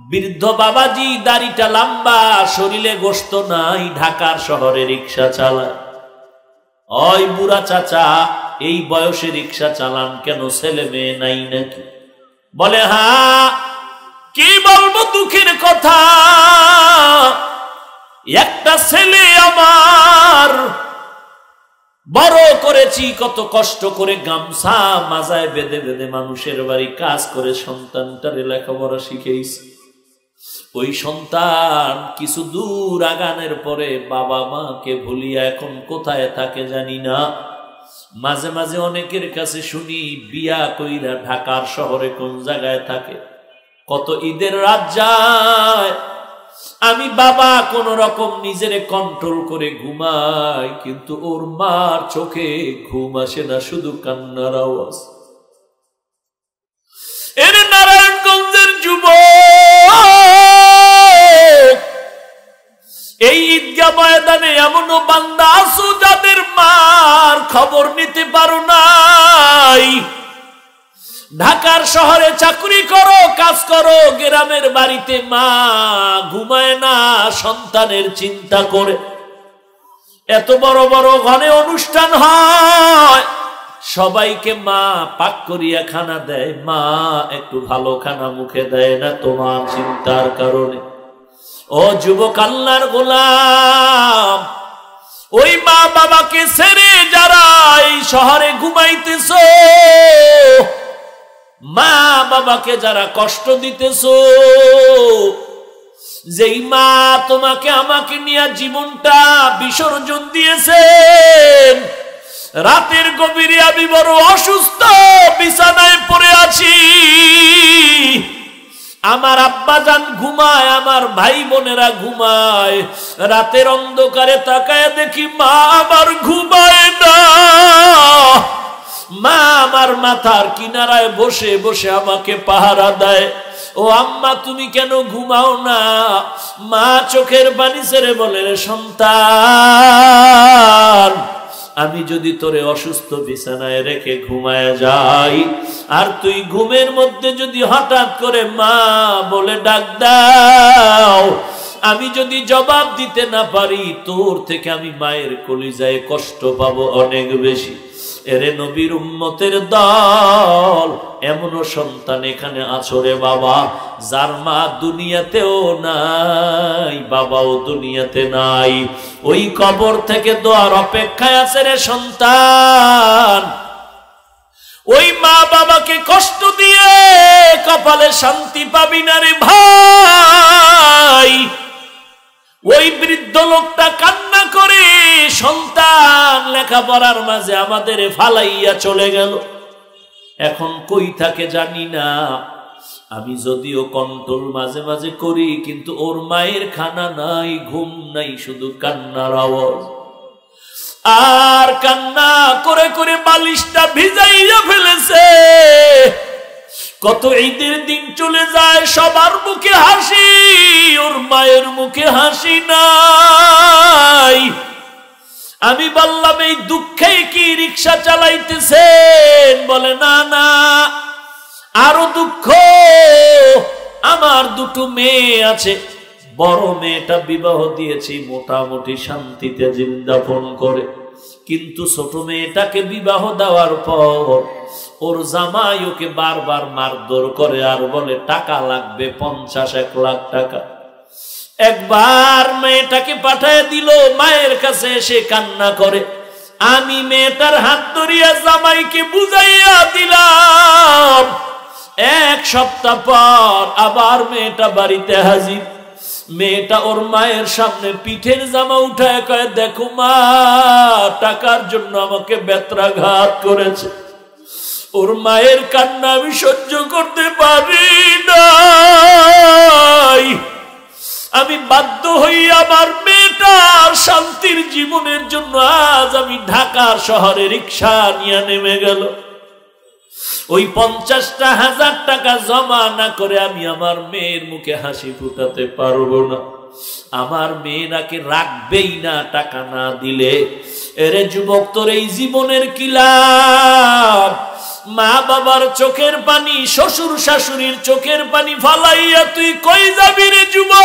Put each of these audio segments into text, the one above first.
বৃদ্ধ বাবাজি, দাড়িটা লম্বা, শরীরে গোশত নাই, ঢাকার শহরে রিক্সা চালায়। ওই বুড়া চাচা, এই বয়সে রিক্সা চালান কেন? ছেলে মেয়ে নাই নাকি? বলে হ্যাঁ। কি বলবো দুঃখের কথা, একটা ছেলে আমার, বড় করেছি কত কষ্ট করে, গামছা মাজায় বেঁধে বেঁধে মানুষের বাড়ি কাজ করে সন্তানটারে লেখাপড়া শিখেছি। ওই সন্তান কিছু দূর আগানের পরে বাবা মাকে ভুলিয়া এখন কোথায় থাকে জানি না। মাঝে মাঝে অনেকের কাছে শুনি বিয়া কইরা ঢাকার শহরে কোন জায়গায় থাকে, কত ঈদের রাত যায়। আমি বাবা কোন রকম নিজেরে কন্ট্রোল করে ঘুমাই, কিন্তু ওর মার চোখে ঘুম আসে না, শুধু কান্নার আওয়াজ। এর নারায়ণগঞ্জের যুবক, এই ঈদগাহ ময়দানে এমনও বান্দা আছো যাদের মার খবর নিতে পারো নাই। ঢাকার শহরে চাকরি করো, কাজ করো, গ্রামের বাড়িতে মা ঘুমায় না সন্তানের চিন্তা করে। এত বড় বড় ঘরে অনুষ্ঠান হয়, সবাইকে মা পাক করিয়া খানা দেয়, মা একটু ভালো খানা মুখে দেয় না তোমার চিন্তার কারণে। ও যুবক আল্লাহর গোলাম, ওই মা বাবাকে ছেড়ে যারা এই শহরে ঘুমাইতেছো, মা বাবাকে যারা কষ্ট দিতেছো, যেই মা তোমাকে আমাকে নিয়ে জীবনটা বিসর্জন দিয়েছেন, রাতের গভীরে আমি বড় অসুস্থ, বিছানায় পড়ে আছি, আমার আব্বাজান ঘুমায়, আমার ভাই বোনেরা ঘুমায়, রাতের অন্ধকারে তাকায় দেখি মা আমার ঘুমায় না। মা আমার মাথার কিনারায় বসে বসে আমাকে পাহারা দেয়। ও আম্মা তুমি কেন ঘুমাও না? মা চোখের পানি ছেড়ে বলে, সন্তান, আমি যদি তোরে অসুস্থ বিছানায় রেখে ঘুমায় যাই, আর তুই ঘুমের মধ্যে যদি হঠাৎ করে মা বলে ডাক দাও, আমি যদি জবাব দিতে না পারি, তোর থেকে আমি মায়ের কলিজায় কষ্ট পাবো অনেক বেশি। এরে নবীর উম্মতের দল, এমনও সন্তান এখানে আছো রে বাবা, যার মা দুনিয়াতেও নাই, বাবাও দুনিয়াতে নাই, ওই কবর থেকে দোয়ার অপেক্ষায় আছে রে সন্তান। ওই মা বাবাকে কষ্ট দিয়ে কপালে শান্তি পাবি না রে ভাই। ওই বৃদ্ধ লোকটা কান্না করে, সন্তান লেখাপড়ার মাঝে আমাদের ফালাইয়া চলে গেল, এখন কই থাকে জানি না। আমি যদিও কন্ট্রোল মাঝে মাঝে করি, কিন্তু ওর মায়ের খানা নাই, ঘুম নাই, শুধু কান্নার আওয়াজ। আর কান্না করে করে বালিশটা ভিজাইয়া ফেলেছে। কত ঈদের দিন চলে যায়, সবার মুখে হাসি, ওর মায়ের মুখে হাসি নাই। আমি বললাম, এই দুঃখে কি রিক্সা চালাইতেছেন? বলে না না, আরো দুঃখ, আমার দুটো মেয়ে আছে, বড় মেয়েটা বিবাহ দিয়েছি, মোটামুটি শান্তিতে জীবনযাপন করে, কিন্তু ছোট মেয়েটাকে বিবাহ দেওয়ার পর ওর জামাই ওকে বারবার মারধর করে, আর বলে টাকা লাগবে 50-1 লাখ টাকা। একবার মেয়েটাকে পাঠায় দিল, মায়ের কাছে এসে কান্না করে। আমি মেয়েটার হাত ধরিয়া জামাইকে বুঝাইয়া দিলাম। 1 সপ্তাহ পর আবার মেয়েটা বাড়িতে হাজির। মেয়েটা ওর মায়ের সামনে পিঠের জামা উঠায় কয়, দেখো মা, টাকার জন্য আমাকে বেত্রাঘাত করেছে। ওর মায়ের কান্না আমি সহ্য করতে পারি নাই। আমি বাধ্য হই আমার মেয়েটার শান্তির জীবনের জন্য আজ আমি ঢাকার শহরে রিক্সা নিয়ে নেমে গেল। ওই 50,000 টাকা জমা না করে আমি আমার মেয়ের মুখে হাসি ফুটাতে পারবো না। আমার মেয়ে নাকি রাখবেই না টাকা না দিলে। এরে যুবক, তোর এই জীবনের কি লাভ? মা বাবার চোখের পানি, শ্বশুর শাশুড়ির চোখের পানি ফালাইয়া তুই কই যাবি রে যুবক?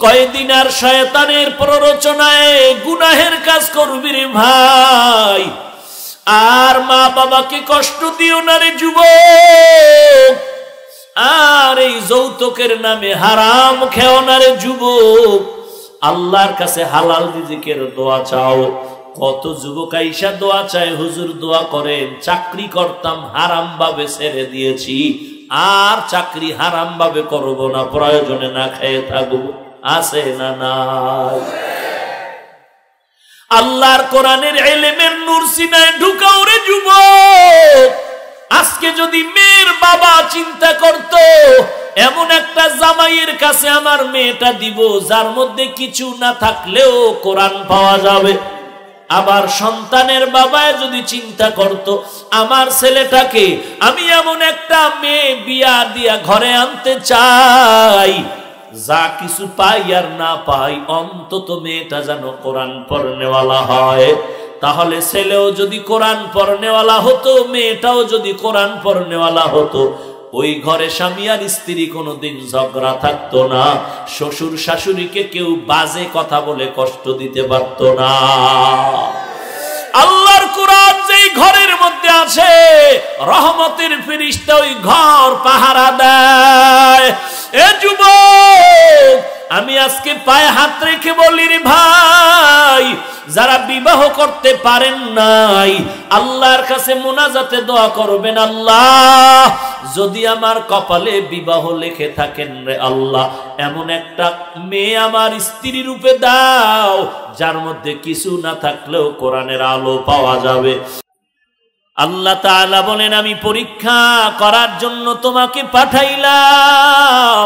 কয়দিন আর শয়তানের প্ররোচনায় গুনাহের কাজ করবি রে ভাই? আর মা বাবাকে কষ্ট দিও না রে যুবক। আর এই যৌতুকের নামে হারাম খেও না রে যুবক। আল্লাহর কাছে হালাল রিজিকের দোয়া চাও। কত যুবক আইসা দোয়া চায়, হুজুর দোয়া করেন, চাকরি করতাম হারাম ভাবে ছেড়ে দিয়েছি, আর চাকরি হারাম ভাবে করব না, প্রয়োজনে না খেয়ে থাকবো। আছে না নাই? আল্লাহর কোরআনের ইলমের নূর সিনায় ঢুকাও রে যুবক। আজকে যদি মেয়ের বাবা চিন্তা করত এমন একটা জামাইয়ের কাছে আমার মেয়েটা দিব যার মধ্যে কিছু না থাকলেও কোরআন পাওয়া যাবে। আবার সন্তানের বাবা যদি চিন্তা করত আমার ছেলেটাকে আমি এমন একটা মেয়ে বিয়া দিয়া ঘরে আনতে চাই, যা কিছু পাই আর না পাই অন্তত মেয়েটা যেন কোরআন পড়নেওয়ালা হয়। তাহলে ছেলেও যদি কোরআন পড়নেওয়ালা হতো, মেয়েটাও যদি কোরআন পড়নেওয়ালা হতো, ওই ঘরে স্বামী আর স্ত্রী কোনোদিন ঝগড়া থাকতো না। শ্বশুর শাশুড়িকে কেউ বাজে কথা বলে কষ্ট দিতে পারত না। আল্লাহর কোরআন যেই ঘরের মধ্যে আছে, রহমতের ফেরেশতা ওই ঘর পাহারা দেয়। এ যুবক, আমি আজকে পায়ে হাত রেখে বলি রে ভাই, যারা বিবাহ করতে পারেন নাই আল্লাহর কাছে মুনাজাতে দোয়া করবেন, আল্লাহ যদি আমার কপালে বিবাহ লিখে থাকেন রে আল্লাহ, এমন একটা মেয়ে আমার স্ত্রী রূপে দাও যার মধ্যে কিছু না থাকলেও কোরআনের আলো পাওয়া যাবে। আল্লাহ তাআলা বলেন, আমি পরীক্ষা করার জন্য তোমাকে পাঠাইলাম।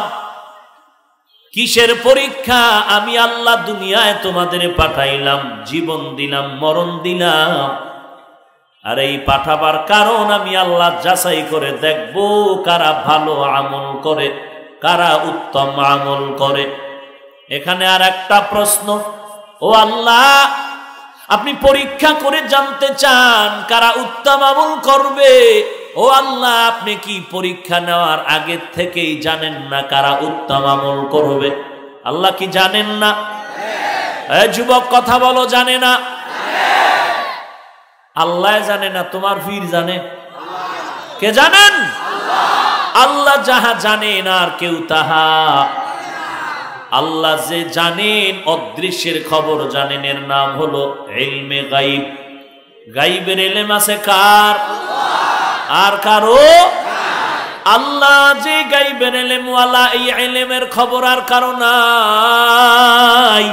কিসের পরীক্ষা? আমি আল্লাহ দুনিয়ায় তোমাদের পাঠাইলাম, জীবন দিলাম, মরণ দিলাম। আর এই পাঠাবার কারণ আমি আল্লাহ যাচাই করে দেখব কারা ভালো আমল করে, কারা উত্তম আমল করে। এখানে আর একটা প্রশ্ন, ও আল্লাহ আপনি পরীক্ষা করে জানতে চান কারা উত্তম আমল করবে। ও আল্লাহ, আপনি কি পরীক্ষা নেওয়ার আগে থেকেই জানেন না কারা উত্তম আমল করবে? আল্লাহ কি জানেন না? যুবক কথা বলো, জানে না? আল্লাহ জানে না, তোমার পীর জানে? কে জানেন? আল্লাহ যাহা জানেন আর কেউ তাহা। আল্লাহ যে জানেন, অদৃশ্যের খবর জানেন, এর নাম হলো ইলমে গায়ব। গায়বের ইলম আছে কার? আর কারো? আল্লাহ যে গায়বের ইলম ওয়ালা, এই ইলমের খবর আর কারো নাই।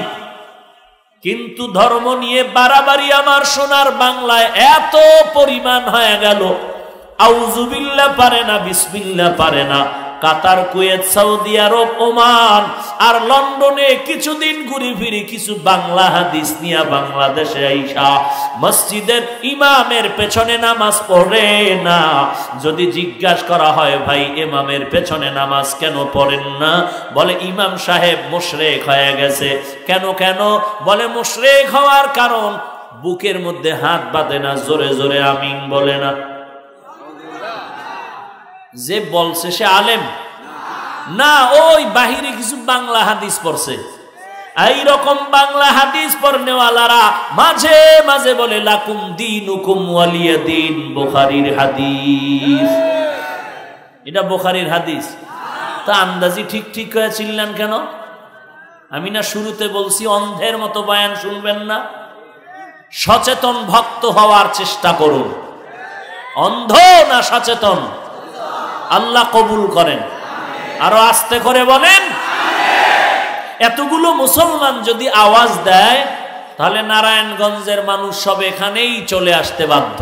কিন্তু ধর্ম নিয়ে বাড়াবাড়ি আমার সোনার বাংলায় এত পরিমাণ হয়ে গেল, আউযুবিল্লাহ পারে না, বিসমিল্লাহ পারে না। কাতার, কুয়েত, সৌদি আরব, ওমান আর লন্ডনে কিছুদিন ঘুরে ফিরে কিছু বাংলা হাদিস নিয়ে বাংলাদেশে আইসা মসজিদের ইমামের পেছনে নামাজ পড়ে না। যদি জিজ্ঞাসা করা হয়, ভাই ইমামের পেছনে নামাজ কেন পড়েন না? বলে ইমাম সাহেব মুশরিক হয়ে গেছে। কেন কেন? বলে মুশরিক হওয়ার কারণ বুকের মধ্যে হাত বাঁধে না, জোরে জোরে আমিন বলে না। যে বলছে সে আলেম না, ওই বাহিরে কিছু বাংলা হাদিস পড়ছে। এই রকম বাংলা হাদিস পড়নেওয়ালারা মাঝে মাঝে বলে লাকুম দীনুকুম ওয়ালিয়া দীন, বুখারীর হাদিস। এটা বুখারীর হাদিস। তা আন্দাজি ঠিক ঠিক করে চিনলেন কেন? আমি না শুরুতে বলছি অন্ধের মতো বয়ান শুনবেন না। সচেতন ভক্ত হওয়ার চেষ্টা করুন। অন্ধ না সচেতন? আল্লাহ কবুল করেন। আরো আস্তে করে বলেন। এতগুলো মুসলমান যদি আওয়াজ দেয় তাহলে নারায়ণগঞ্জের মানুষ সব এখানেই চলে আসতে বাধ্য।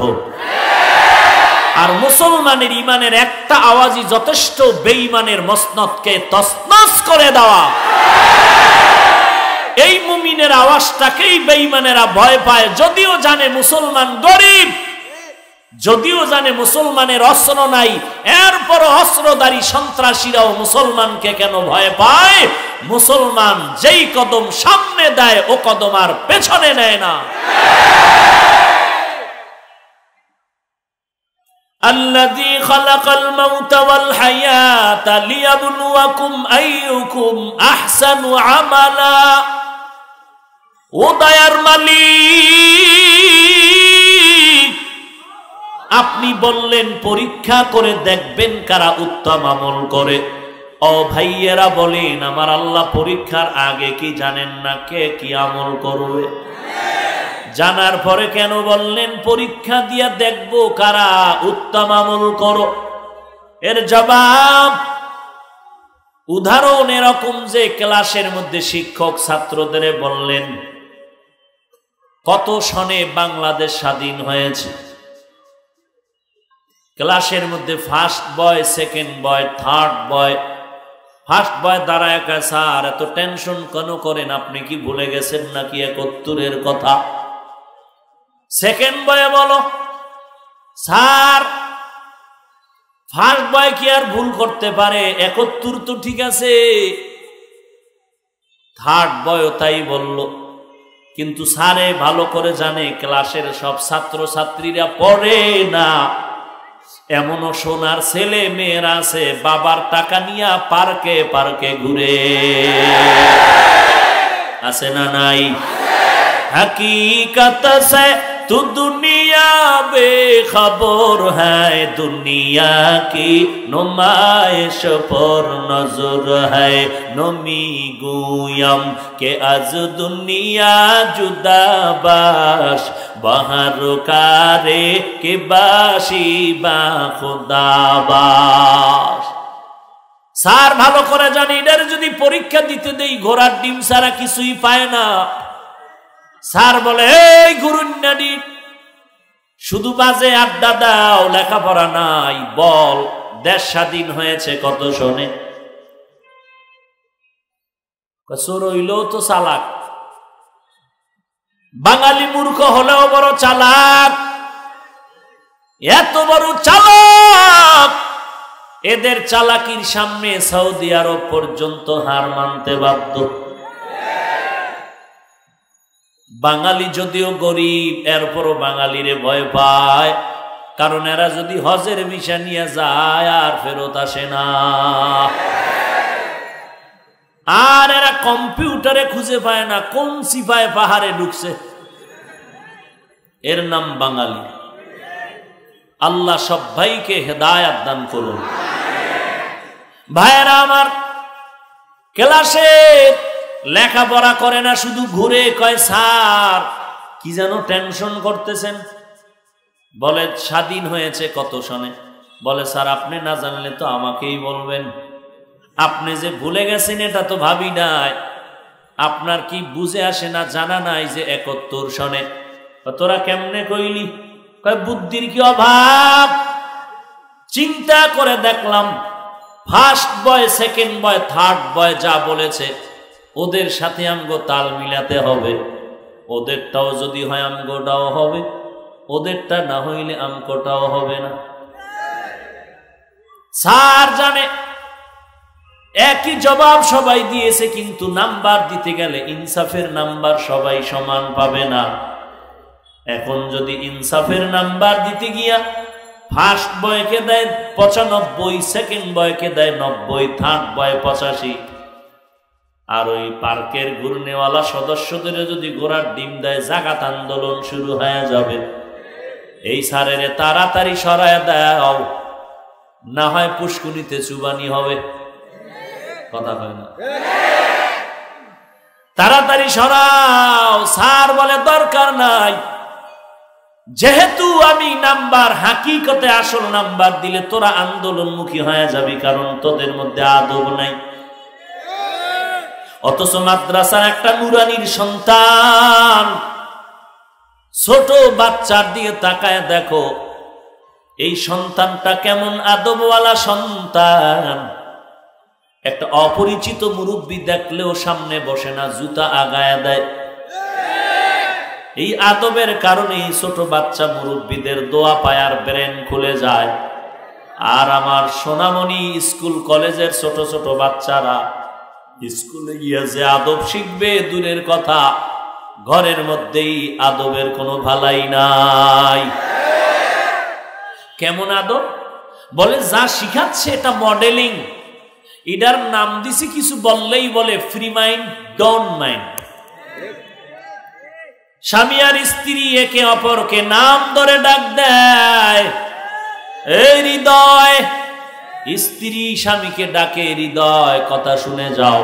আর মুসলমানের ইমানের একটা আওয়াজই যথেষ্ট বেঈমানের মসনদকে তছনছ করে দেওয়া। এই মুমিনের আওয়াজটাকেই বেঈমানেরা ভয় পায়, যদিও জানে মুসলমান গরিব, যদিও জানে মুসলমানের অস্ত্র নাই, এরপর অস্ত্রধারী সন্ত্রাসীরাও মুসলমানকে কেন ভয় পায়? মুসলমান যেই কদম সামনে দেয় ও কদম আর পেছনে নেয় না। আল্লাযী খালাকাল মাউতা ওয়াল হায়াতা লিয়াবলুয়াকুম আইয়ুকুম আহসানু আমালা। ও দয়ার মালিক, আপনি বললেন পরীক্ষা করে দেখবেন কারা উত্তম আমল করে। ও ভাইয়েরা বলেন, আমার আল্লাহ পরীক্ষার আগে কি জানেন না কে কি আমল করবে? জানার পরে কেন বললেন পরীক্ষা দিয়া দেখবো কারা উত্তম আমল করো? এর জবাব, উদাহরণ এরকম যে ক্লাসের মধ্যে শিক্ষক ছাত্রদের বললেন, কত সনে বাংলাদেশ স্বাধীন হয়েছে? ক্লাসের মধ্যে first boy, second boy, third বয়। ফার্স্ট বয় দাঁড়ায় কয়, স্যার এত টেনশন কেন করেন? আপনি কি ভুলে গেছেন নাকি 71-এর কথা? সেকেন্ড বয়ে বলো, স্যার ফার্স্ট বয় কি আর ভুল করতে পারে? 71 তো ঠিক আছে। থার্ড বয় তাই বলল, কিন্তু স্যারে ভালো করে জানে ক্লাসের সব ছাত্র ছাত্রীরা পড়ে না। এমনও সোনার ছেলে মেয়েরা আছে বাবার টাকা নিয়ে পার্কে পার্কে ঘুরে, আছে না নাই? हकीकत से तू दुनिया बेखबर है, दुनिया की नुमाइश पर नजर है। नमी गुयम के आज दुनिया जुदा बाश, बाहर कारे के बाशी बा खुदा बाश। স্যার ভালো করে জানি এদের যদি পরীক্ষা দিতে দেই ঘোড়ার ডিম ছাড়া কিছুই পায় না। স্যার বলে, এই গুরুন্নাডি শুধু বাজে আড্ডা দাও, লেখাপড়া নাই। বল দেশ স্বাধীন হয়েছে কত সনে? চোর হইলেও তো চালাক, বাঙালি মূর্খ হলেও বড় চালাক। এত বড় চালাক, এদের চালাকির সামনে সৌদি আরব পর্যন্ত হার মানতে বাধ্য। বাঙালি যদিও গরিব, এরপরও বাঙালিরে ভয় পায়, কারণ এরা যদি হজের ভিসা নিয়ে যায় আর ফেরত আসে না। আর এরা কম্পিউটারে খুঁজে পায় না কোন সিপাহে পাহাড়ে ঢুকছে। এর নাম বাঙালি। আল্লাহ সব ভাইকে হেদায়াত দান করুন। ভাইয়েরা আমার, ক্লাসে লেখাপড়া করে না, শুধু ঘুরে কয়, স্যার কি যেন টেনশন করতেছেন? বলে স্বাধীন হয়েছে কত সনে? বলে স্যার আপনি না জানলে তো আমাকেই বলবেন। আপনি যে ভুলে গেছেন এটা তো ভাবি নাই। আপনার কি বুঝে আসে না, জানা নাই যে 71 সনে? তোরা কেমনে কইলি? কয় বুদ্ধির কি অভাব? চিন্তা করে দেখলাম first boy, second boy, third বয় যা বলেছে ওদের সাথে আমগো তাল মিলাতে হবে। ওদেরটাও যদি হয় আমগোটাও হবে, ওদেরটা না হইলে আমগোটাও হবে না। স্যার জানে একই জবাব সবাই দিয়েছে, কিন্তু নাম্বার দিতে গেলে ইনসাফের নাম্বার সবাই সমান পাবে না। এখন যদি ইনসাফের নাম্বার দিতে গিয়া ফার্স্ট বয়কে দেয় 95, সেকেন্ড বয়কে দেয় 90, থার্ড বয় 85, আর ওই পার্কের ঘুরনেওয়ালা সদস্যদের যদি ঘোড়ার ডিম দেয় জাগাত আন্দোলন শুরু হয়ে যাবে। এই স্যারের তাড়াতাড়ি সরায় দাও, না হয় পুষ্কুনিতে চুবানি হবে। কথা হয় না? তাড়াতাড়ি সরাও। স্যার বলে দরকার নাই, যেহেতু আমি নাম্বার হাকিকতে আসল নাম্বার দিলে তোরা আন্দোলনমুখী হয়ে যাবি, কারণ তোদের মধ্যে আদব নাই। অথচ মাদ্রাসার একটা নুরানির সন্তান, ছোট বাচ্চার দিকে তাকায় দেখো এই সন্তানটা কেমন আদবওয়ালা সন্তান। একটা অপরিচিত মুরব্বী দেখলেও সামনে বসে না, জুতা আগায় দেয়। এই আদবের কারণে ছোট বাচ্চা মুরব্বীদের দোয়া পায় আর ব্রেন খুলে যায়। আর আমার সোনামণি স্কুল কলেজের ছোট ছোট বাচ্চারা স্কুলে গিয়ে যে আদব শিখবে দূরের কথা, ঘরের মধ্যেই আদবের কোনো ভালাই নাই। কেমন আদর? বলে যা শিখাচ্ছে এটা মডেলিং, এটার নাম দিছি কিছু বললেই বলে ফ্রি মাইন্ড, ডোন্ট মাইন্ড। স্বামী আর স্ত্রী একে অপরকে নাম ধরে ডাক দেয়, এই হৃদয়। স্ত্রী স্বামীকে ডাকে, হৃদয় কথা শুনে যাও।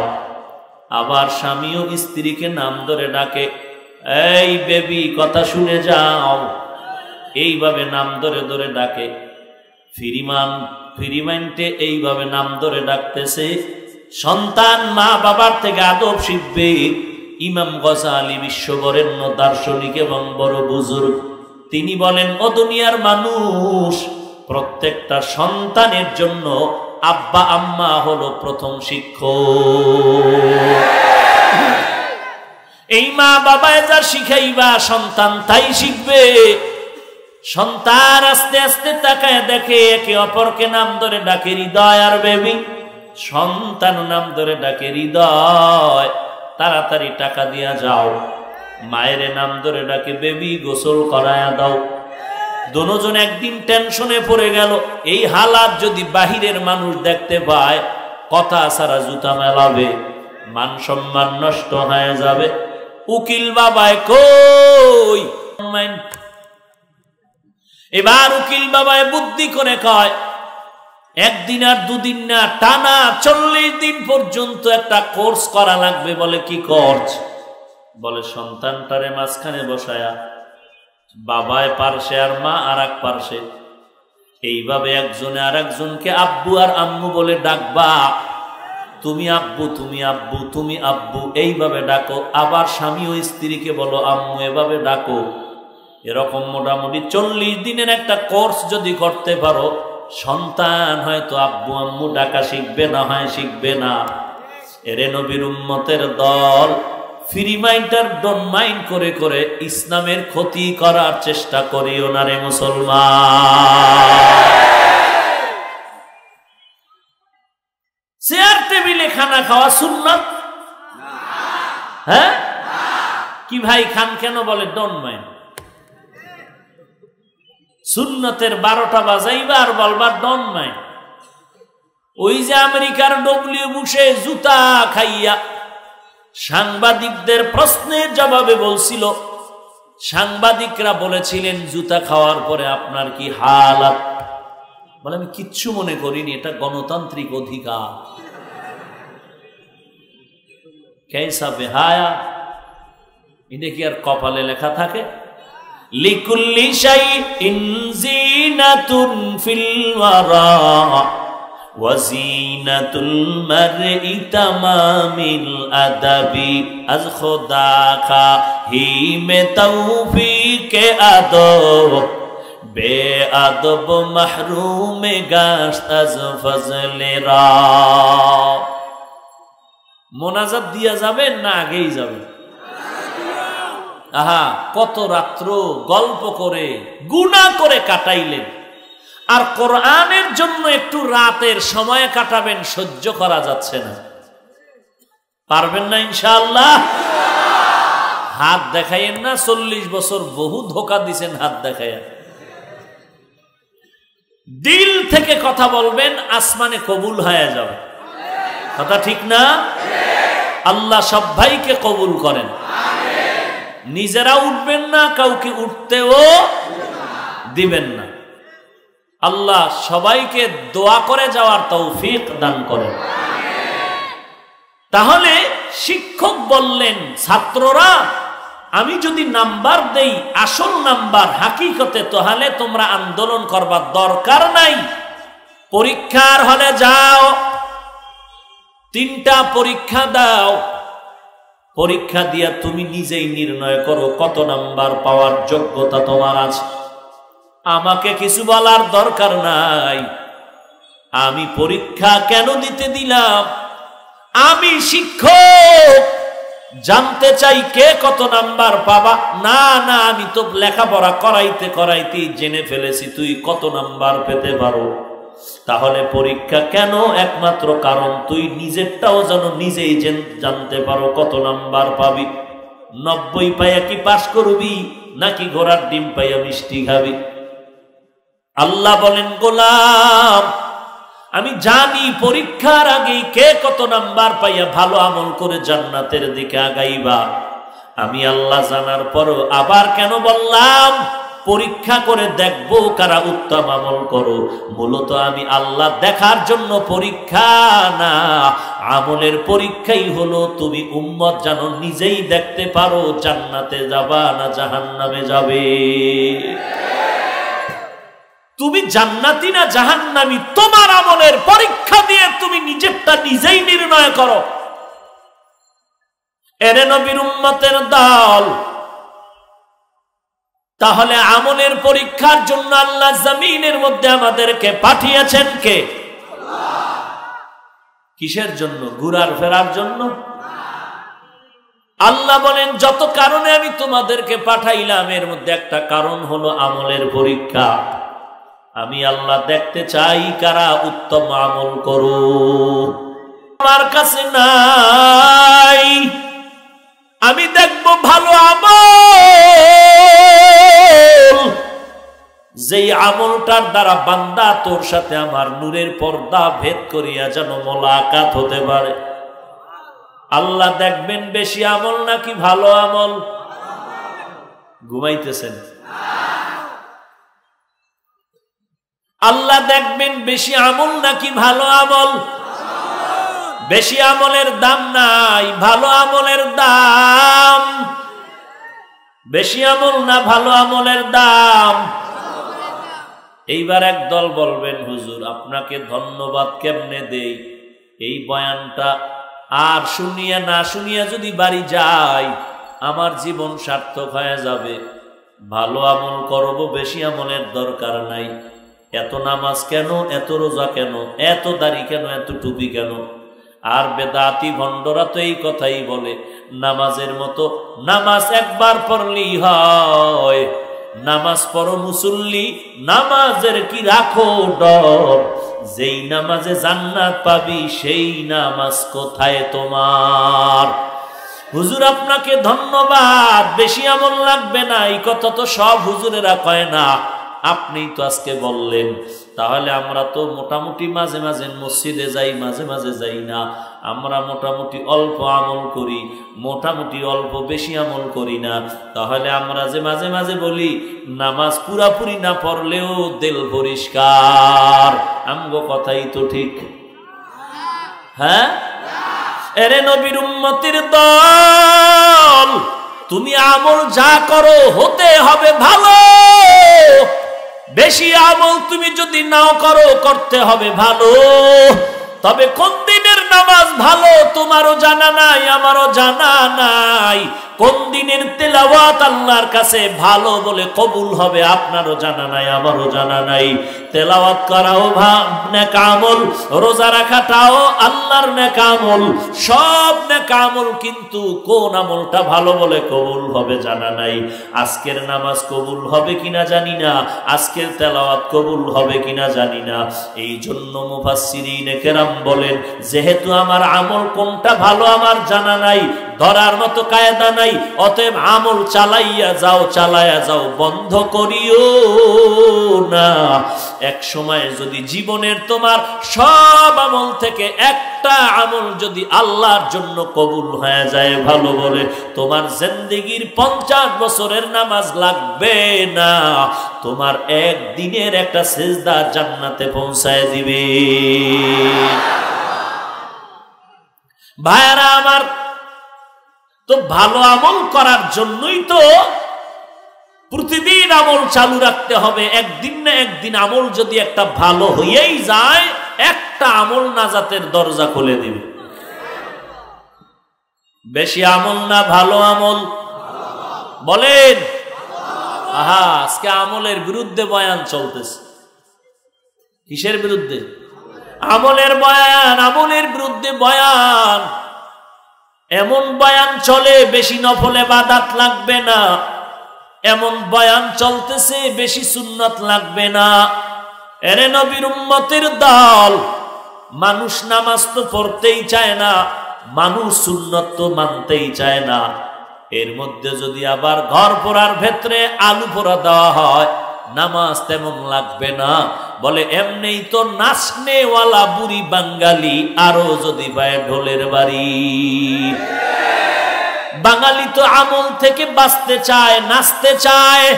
আবার স্বামীও স্ত্রীকে নাম ধরে ডাকে, এই বেবি কথা শুনে যাও। এইভাবে নাম ধরে ধরে ডাকে। ফ্রি মাইন্ডে এইভাবে নাম ধরে ডাকতেছে। সন্তান মা বাবার থেকে আদব শিখবে। ইমাম গজালি বিশ্ববরেণ্য দার্শনিক এবং বড় বুজুর্গ, তিনি বলেন, ও দুনিয়ার মানুষ, প্রত্যেকটা সন্তানের জন্য আব্বা আম্মা হলো প্রথম শিক্ষক। এই মা বাবায় যা শিখাইবা সন্তান তাই শিখবে। সন্তান আস্তে আস্তে তাকায় দেখে একে অপরকে নাম ধরে ডাকে হৃদয় আর বেবি। সন্তান নাম ধরে ডাকে হৃদয়, তাড়াতাড়ি টাকা দিয়া যাও। মায়ের নাম ধরে ডাকে বেবি, গোসল করায়া দাও। দুজন একদিন টেনশনে পড়ে গেল। এই হালাত যদি বাহিরের মানুষ দেখতে পায়, কথা ছাড়া জুতা মেলাবে, মান সম্মান নষ্ট হয়ে যাবে। উকিল বাবায় কই? এবার উকিল বাবায় বুদ্ধি করে কয়, একদিন আর দুদিন না, টানা 40 দিন পর্যন্ত একটা কোর্স করা লাগবে। বলে কি কোর্স? বলে সন্তানটারে মাঝখানে বসায়া, বাবায় পার্শ্বে আর মা আর এক পার্শ্বে, এইভাবে একজনে আর একজনকে আব্বু আর আম্মু বলে ডাকবা। তুমি আব্বু, তুমি আব্বু, তুমি আব্বু, এইভাবে ডাকো। আবার স্বামী ও স্ত্রীকে বলো আম্মু, এভাবে ডাকো। এরকম মোটামুটি 40 দিনের একটা কোর্স যদি করতে পারো, সন্তান হয়তো আব্বু আম্মু ডাকা শিখবে, না হয় শিখবে না। এরে নবীর উম্মতের দল ফ্রি মাইন্ড আর ডোন্ট মাইন্ড করে করে ইসলামের ক্ষতি করার চেষ্টা করিও না রে মুসলমান। চেয়ার টেবিলে খানা খাওয়া সুন্নাত? হ্যাঁ কি ভাই, খান কেন? বলে ডোন্ট মাইন্ড। সুন্নতের 12টা বাজাইবা আর বলবা ডোন্ট মাইন্ড। ওই যে আমেরিকার ডব্লিউ বুশে জুতা খাইয়া সাংবাদিকদের প্রশ্নের জবাবে বলছিল, সাংবাদিকরা বলেছিলেন জুতা খাওয়ার পরে আপনার কি হালাত? বলে আমি কিচ্ছু মনে করিনি, এটা গণতান্ত্রিক অধিকার। কেসা বেহায়া, এটা কি আর কপালে লেখা থাকে? লিকুল্লি শাইইন জিনাতুন ফিল ওয়ারা ওয়া জিনাতুল মারই তামামিল আদাবি আজ খোদা কা হি মে তৌফিকে আদব বে আদব মাহরুম গাশত আজ ফজলে রা। মোনাজাত দিয়া যাবেন না আগেই যাবেন? আহা, কত রাত্র গল্প করে গুনাহ করে কাটাইলেন, আর কোরআনের জন্য একটু রাতের সময় কাটাবেন, সহ্য করা যাচ্ছে না। পারবেন না ইনশাআল্লাহ? হাত দেখাইয়েন না। 40 বছর বহু ধোকা দিছেন হাত দেখাইয়া। দিল থেকে কথা বলবেন, আসমানে কবুল হয়ে যাবে। কথা ঠিক না? আল্লাহ সব ভাইকে কবুল করেন। নিজেরা উঠবেন না, কাউকে উঠতেও দিবেন না। আল্লাহ সবাইকে দোয়া করে যাওয়ার তৌফিক দান করেন। তাহলে শিক্ষক বললেন, ছাত্ররা আমি যদি নাম্বার দেই আসল নাম্বার হাকিকতে, তাহলে তোমরা আন্দোলন করবার দরকার নাই। পরীক্ষার হলে যাও, 3টা পরীক্ষা দাও। পরীক্ষা দিয়া তুমি নিজেই নির্ণয় করো কত নাম্বার পাওয়ার যোগ্যতা তোমার আছে। আমাকে কিছু বলার দরকার নাই। আমি পরীক্ষা কেন দিতে দিলাম? আমি শিক্ষক, জানতে চাই কে কত নাম্বার পাবা। না না, আমি তো লেখাপড়া করাইতে করাইতে জেনে ফেলেছি তুই কত নাম্বার পেতে পারো। তাহলে পরীক্ষা কেন? একমাত্র কারণ তুই নিজেরটাও যেন নিজেই জানতে পারো কত নাম্বার পাবি। 90 পাইয়া কি পাস করবি, নাকি ঘোড়ার ডিম পাইয়া মিষ্টি খাবি? আল্লাহ বলেন, গোলাম আমি জানি পরীক্ষার আগেই কে কত নাম্বার পাইয়া ভালো আমল করে জান্নাতের দিকে আগাইবা। আমি আল্লাহ জানার পরও আবার কেন বললাম পরীক্ষা করে দেখবো কারা উত্তম আমল করো। মূলত আমি আল্লাহ দেখার জন্য পরীক্ষা না, আমলের পরীক্ষাই হলো তুমি উম্মত জানো নিজেই দেখতে পারো জান্নাতে যাবা না জাহান্নামে যাবে। তুমি জান্নাতি না জাহান্নামী তোমার আমলের পরীক্ষা দিয়ে তুমি নিজেরটা নিজেই নির্ণয় করো। এরে নবীর উম্মতের দল, তাহলে আমলের পরীক্ষার জন্য আল্লাহ জমিনের মধ্যে আমাদেরকে পাঠিয়েছেন কে? কিসের জন্য? ঘুরার ফেরার জন্য? আল্লাহ বলেন যত কারণে আমি তোমাদেরকে পাঠাইলাম এর মধ্যে একটা কারণ হলো আমলের পরীক্ষা। আমি আল্লাহ দেখতে চাই কারা উত্তম আমল করো। আমার কাছে নাই, আমি দেখব ভালো আমল, যেই আমলটার দ্বারা বান্দা তোর সাথে আমার নূরের পর্দা ভেদ করিয়া যেন মোলাকাত হতে পারে। আল্লাহ দেখবেন বেশি আমল নাকি ভালো আমল? ঘুমাইতেছেন? আল্লাহ দেখবেন বেশি আমল নাকি ভালো আমল? বেশি আমলের দাম নাই, ভালো আমলের দাম। বেশি আমল না ভালো আমলের দাম? এইবার একদল বলবেন হুজুর আপনাকে ধন্যবাদ কেমনে দেই, এই বয়ানটা আর শুনিয়া না শুনিয়া যদি বাড়ি যাই আমার জীবন সার্থক হয়ে যাবে। ভালো আমল করব, বেশি আমলের দরকার নাই। এত নামাজ কেন, এত রোজা কেন, এত দাড়ি কেন, এত টুপি কেন? আর বেদাতি ভণ্ডরা তো এই কথাই বলে নামাজের মতো নামাজ একবার পড়লেই হয়। নামাজ পড়ো মুসল্লি, নামাজের কি রাখো ডর, যেই নামাজে জান্নাত পাবি সেই নামাজ কোথায় তোমার? হুজুর আপনাকে ধন্যবাদ, বেশি আমল লাগবে না, এই কথা তো সব হুজুরেরা কয় না, আপনি তো আজকে বললেন। তাহলে আমরা তো মোটামুটি মাঝে মাঝে মসজিদে যাই, মাঝে মাঝে যাই না। আমরা মোটামুটি অল্প আমল করি, মোটামুটি অল্প বেশি আমল করি না। তাহলে আমরা যে মাঝে মাঝে বলি নামাজ পুরাপুরি না পড়লেও দিল পরিষ্কার, আমগো কথাই তো ঠিক। হ্যাঁ, এরে নবীর উম্মতের দল, তুমি আমল যা করো হতে হবে ভালো। বেশি আমল তুমি যদি নাও করো করতে হবে ভালো। তবে কোন দিনের নামাজ ভালো তোমারও জানা নাই, আমারও জানা নাই। কোন দিনের তেলাওয়াত আল্লাহর কাছে ভালো বলে কবুল হবে আপনারও জানা নাই, আমারও জানা নাই। তেলাওয়াত করাও নেক আমল, রোজা রাখাটাও আল্লাহর নেক আমল, সব নেক আমল, কিন্তু কোন আমলটা ভালো বলে কবুল হবে জানা নাই। আজকের নামাজ কবুল হবে কিনা জানি না, আজকের তেলাওয়াত কবুল হবে কিনা জানি না। এই জন্য মুফাসসিরিনে কেরাম বলেন যেহেতু আমার আমল কোনটা ভালো আমার জানা নাই, ধরার মতো কায়দা নাই, অতএব আমল চালাইয়া যাও, চালাইয়া যাও, বন্ধ করিও না। এক সময় যদি জীবনের তোমার সব আমল থেকে একটা আমল যদি আল্লাহর জন্য কবুল হয়ে যায় ভালো বলে, তোমার জিন্দেগীর 50 বছরের নামাজ লাগবে না, তোমার একদিনের একটা সিজদা জান্নাতে পৌঁছায় দিবে। ভাইরা আমার, তো ভালো আমল করার জন্যই তো প্রতিদিন আমল চালু রাখতে হবে। একদিন না একদিন আমল যদি একটা ভালো হয়েই যায়, একটা আমল নাজাতের দরজা খুলে দিবে। বেশি আমল না ভালো আমল? বলেন। আহা, আজকে আমলের বিরুদ্ধে বয়ান চলতেছে। কিসের বিরুদ্ধে? আমলের বয়ান, আমলের বিরুদ্ধে বয়ান। এমন বয়ান চলে বেশি নফলে ইবাদত লাগবে না, এমন বয়ান চলতেছে বেশি সুন্নাত লাগবে না। এরে নবীর উম্মতের দল, মানুষ নামাজ তো পড়তেই চায় না, মানুষ সুন্নাত তো মানতেই চায় না। এর মধ্যে যদি আবার ঘর পোড়ার ক্ষেত্রে আলু পোড়া দেওয়া হয়, নামাজ তেমন লাগবে না। বলে এমনি তো নাচনেওয়ালা বুড়ি বাঙালি, আরো যদি পায় ঢোলের বাড়ি। বাঙালি তো আমল থেকে বাঁচতে চায়, নাচতে চায়।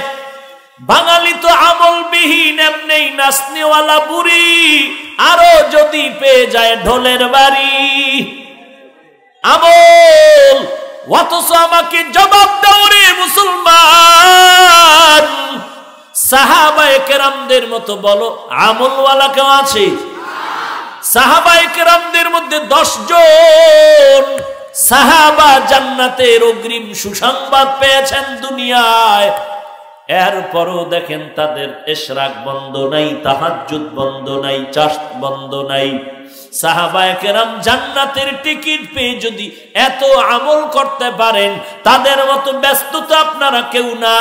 বাঙালি তো আমলবিহীন, এমনি নাচনেওয়ালা বুড়ি, আরো যদি পেয়ে যায় ঢোলের বাড়ি। আমল, অথচ আমাকে জবাব দাও রে মুসলমান, সাহাবায়ে কেরামদের মতো বলো আমলওয়ালা কেউ আছে? সাহাবায়ে কেরামদের মধ্যে 10 জন সাহাবা জান্নাতের অগ্রিম সুসংবাদ পেয়েছেন দুনিয়ায়। এরপরও দেখেন তাদের ইশরাক বন্ধ নাই, তাহাজ্জুদ বন্ধ নাই, চাষ্ট বন্ধ নাই। সাহাবায়ে কেরাম জান্নাতের টিকিট পেয়ে যদি এত আমল করতে পারেন, তাদের মতো ব্যস্ত তো আপনারা কেউ না।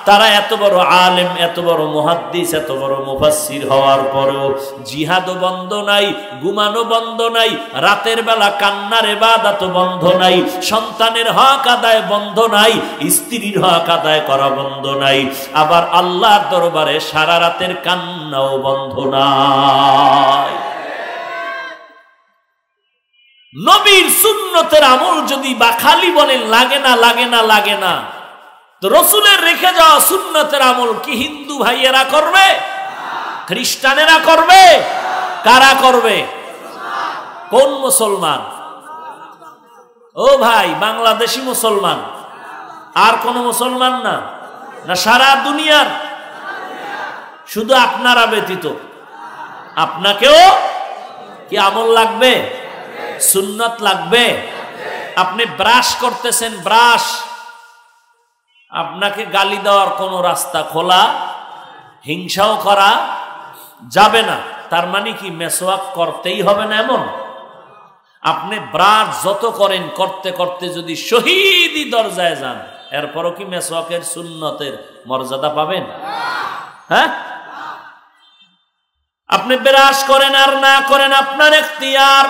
তারা এত বড় আলেম, এত বড় মুহাদ্দিস, এত বড় মুফাসসির হওয়ার পরেও জিহাদও বন্ধ নাই, ঘুমানো বন্ধ নাই, রাতের বেলা কান্নার ইবাদত বন্ধ নাই, সন্তানের হক আদায় বন্ধ নাই, স্ত্রীর হক আদায় করা বন্ধ নাই, আবার আল্লাহর দরবারে সারা রাতের কান্নাও বন্ধ নাই। নবীর সুন্নতের আমল যদি বা খালি বলেন লাগে না, লাগে না, লাগে না, তো রসুলের রেখে যাওয়া সুন্নতের আমল কি হিন্দু ভাইয়েরা করবে? খ্রিস্টানেরা করবে? কারা করবে? কোন মুসলমান? ও ভাই, বাংলাদেশি মুসলমান? আর কোন মুসলমান না? না সারা দুনিয়ার? শুধু আপনারা ব্যতীত? আপনাকেও কি আমল লাগবে? সুন্নত লাগবে? আপনি ব্রাশ করতেছেন, ব্রাশ, আপনাকে গালি দেওয়ার কোনো রাস্তা খোলা, হিংসাও করা যাবে না। তার মানে কি মেসওয়াক করতেই হবে না এমন? আপনি ব্রাশ যত করেন, করতে করতে যদি শহীদি দরজায় যান, এরপরও কি মেসওয়াকের সুন্নতের মর্যাদা পাবেন? হ্যাঁ, আপনি ব্রাশ করেন আর না করেন আপনার এখতিয়ার।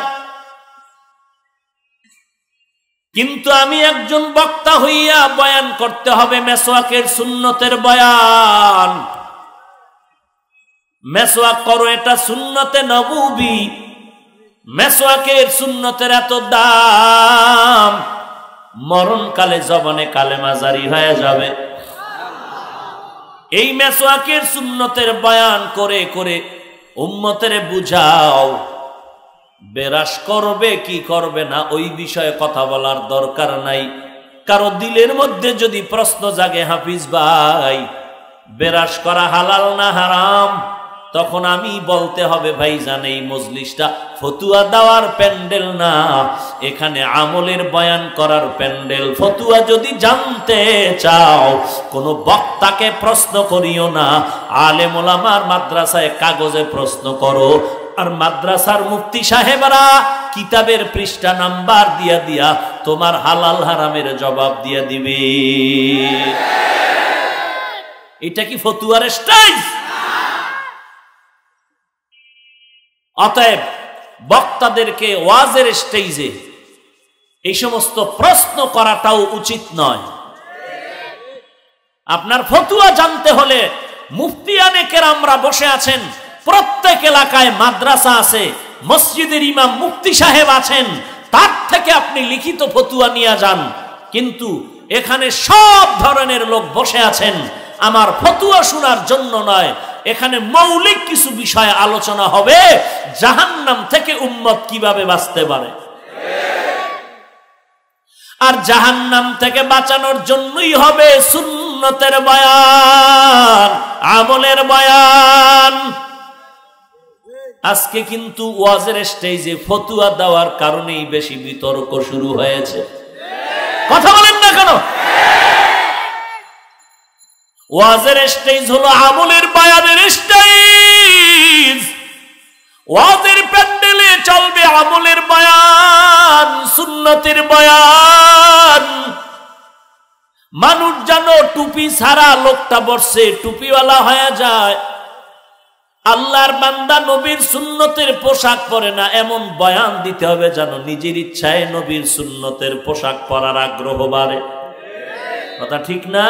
কিন্তু আমি একজন বক্তা হইয়া বয়ান করতে হবে মেসওয়াকের সুন্নতের বয়ান। মেসওয়াক করো, এটা সুন্নতে নববী। মেসওয়াকের সুন্নতের এত দাম, মরণকালে জবানে কালেমা জারি হয়ে যাবে। এই মেসওয়াকের সুন্নতের বয়ান করে করে উম্মতের বুঝাও, বেরাস করবে কি করবে না ওই বিষয়ে কথা বলার দরকার নাই। কারো দিলের মধ্যে যদি প্রশ্ন জাগে, হাফিজ ভাই বেরাস করা হালাল না হারাম, তখন আমি বলতে হবে, ভাইজান এই মজলিসটা ফতুয়া দেওয়ার প্যান্ডেল না, এখানে আমলের বয়ান করার প্যান্ডেল। ফতুয়া যদি জানতে চাও, কোনো বক্তাকে প্রশ্ন করিও না, আলেম ওলামার মাদ্রাসায় কাগজে প্রশ্ন করো। আর মাদ্রাসার মুফতি সাহেবরা কিতাবের পৃষ্ঠা নাম্বার দিয়া দিয়া তোমার হালাল হারামের জবাব দিয়া দিবে। এটা কি ফতুয়ার স্টাইল? অতএব বক্তাদেরকে ওয়াজের স্টেজে এই সমস্ত প্রশ্ন করাটাও উচিত নয়। আপনার ফতুয়া জানতে হলে মুফতিয়ানে কেরামরা বসে আছেন, প্রত্যেক এলাকায় মাদ্রাসা আছে, মসজিদের ইমাম মুফতি সাহেব আছেন, তার থেকে আপনি লিখিত ফতুয়া নিয়ে যান। কিন্তু এখানে সব ধরনের লোক বসে আছেন আমার ফতুয়া শোনার জন্য নয়, এখানে মৌলিক কিছু বিষয় আলোচনা হবে, জাহান্নাম থেকে উম্মত কিভাবে বাঁচতে পারে। আর জাহান্নাম থেকে বাঁচানোর জন্যই হবে সুন্নতের বয়ান, আমলের বয়ান। আজকে কিন্তু ওয়াজের স্টেজে ফতুয়া দেওয়ার কারণেই বেশি বিতর্ক শুরু হয়েছে। কথা বলেন না কেন? ওয়াজের স্টেজ হলো আমলের বয়ানের স্টেজ। ওয়াজের প্যান্ডেলে চলবে আমলের বয়ান, সুন্নতের বয়ান। মানুষ যেন টুপি ছাড়া লোকটা বসে টুপিওয়ালা হয়ে যায়, আল্লাহর বান্দা নবীর সুন্নতের পোশাক পরে না, এমন বয়ান দিতে হবে যেন নিজের ইচ্ছায় নবীর সুন্নতের পোশাক পরার আগ্রহ বাড়ে। কথা ঠিক না?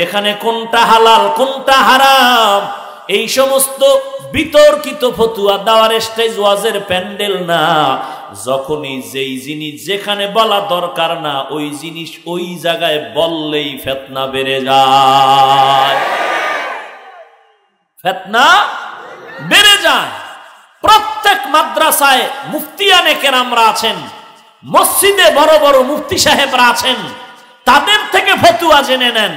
এখানে কোনটা হালাল কোনটা হারাম এই সমস্ত বিতর্কিত ফতুয়া দেওয়ার স্টেজ ওয়াজের প্যান্ডেল না। যখনই যেই জিনিস যেখানে বলা দরকার না ওই জিনিস ওই জায়গায় বললেই ফিতনা বেড়ে যায়, ফিতনা বেড়ে যায়। প্রত্যেক মাদ্রাসায় মুফতিয়ানে কেরামরা আছেন, মসজিদে বড় বড় মুফতি সাহেবরা আছেন, তাদের থেকে ফতুয়া জেনে নেন।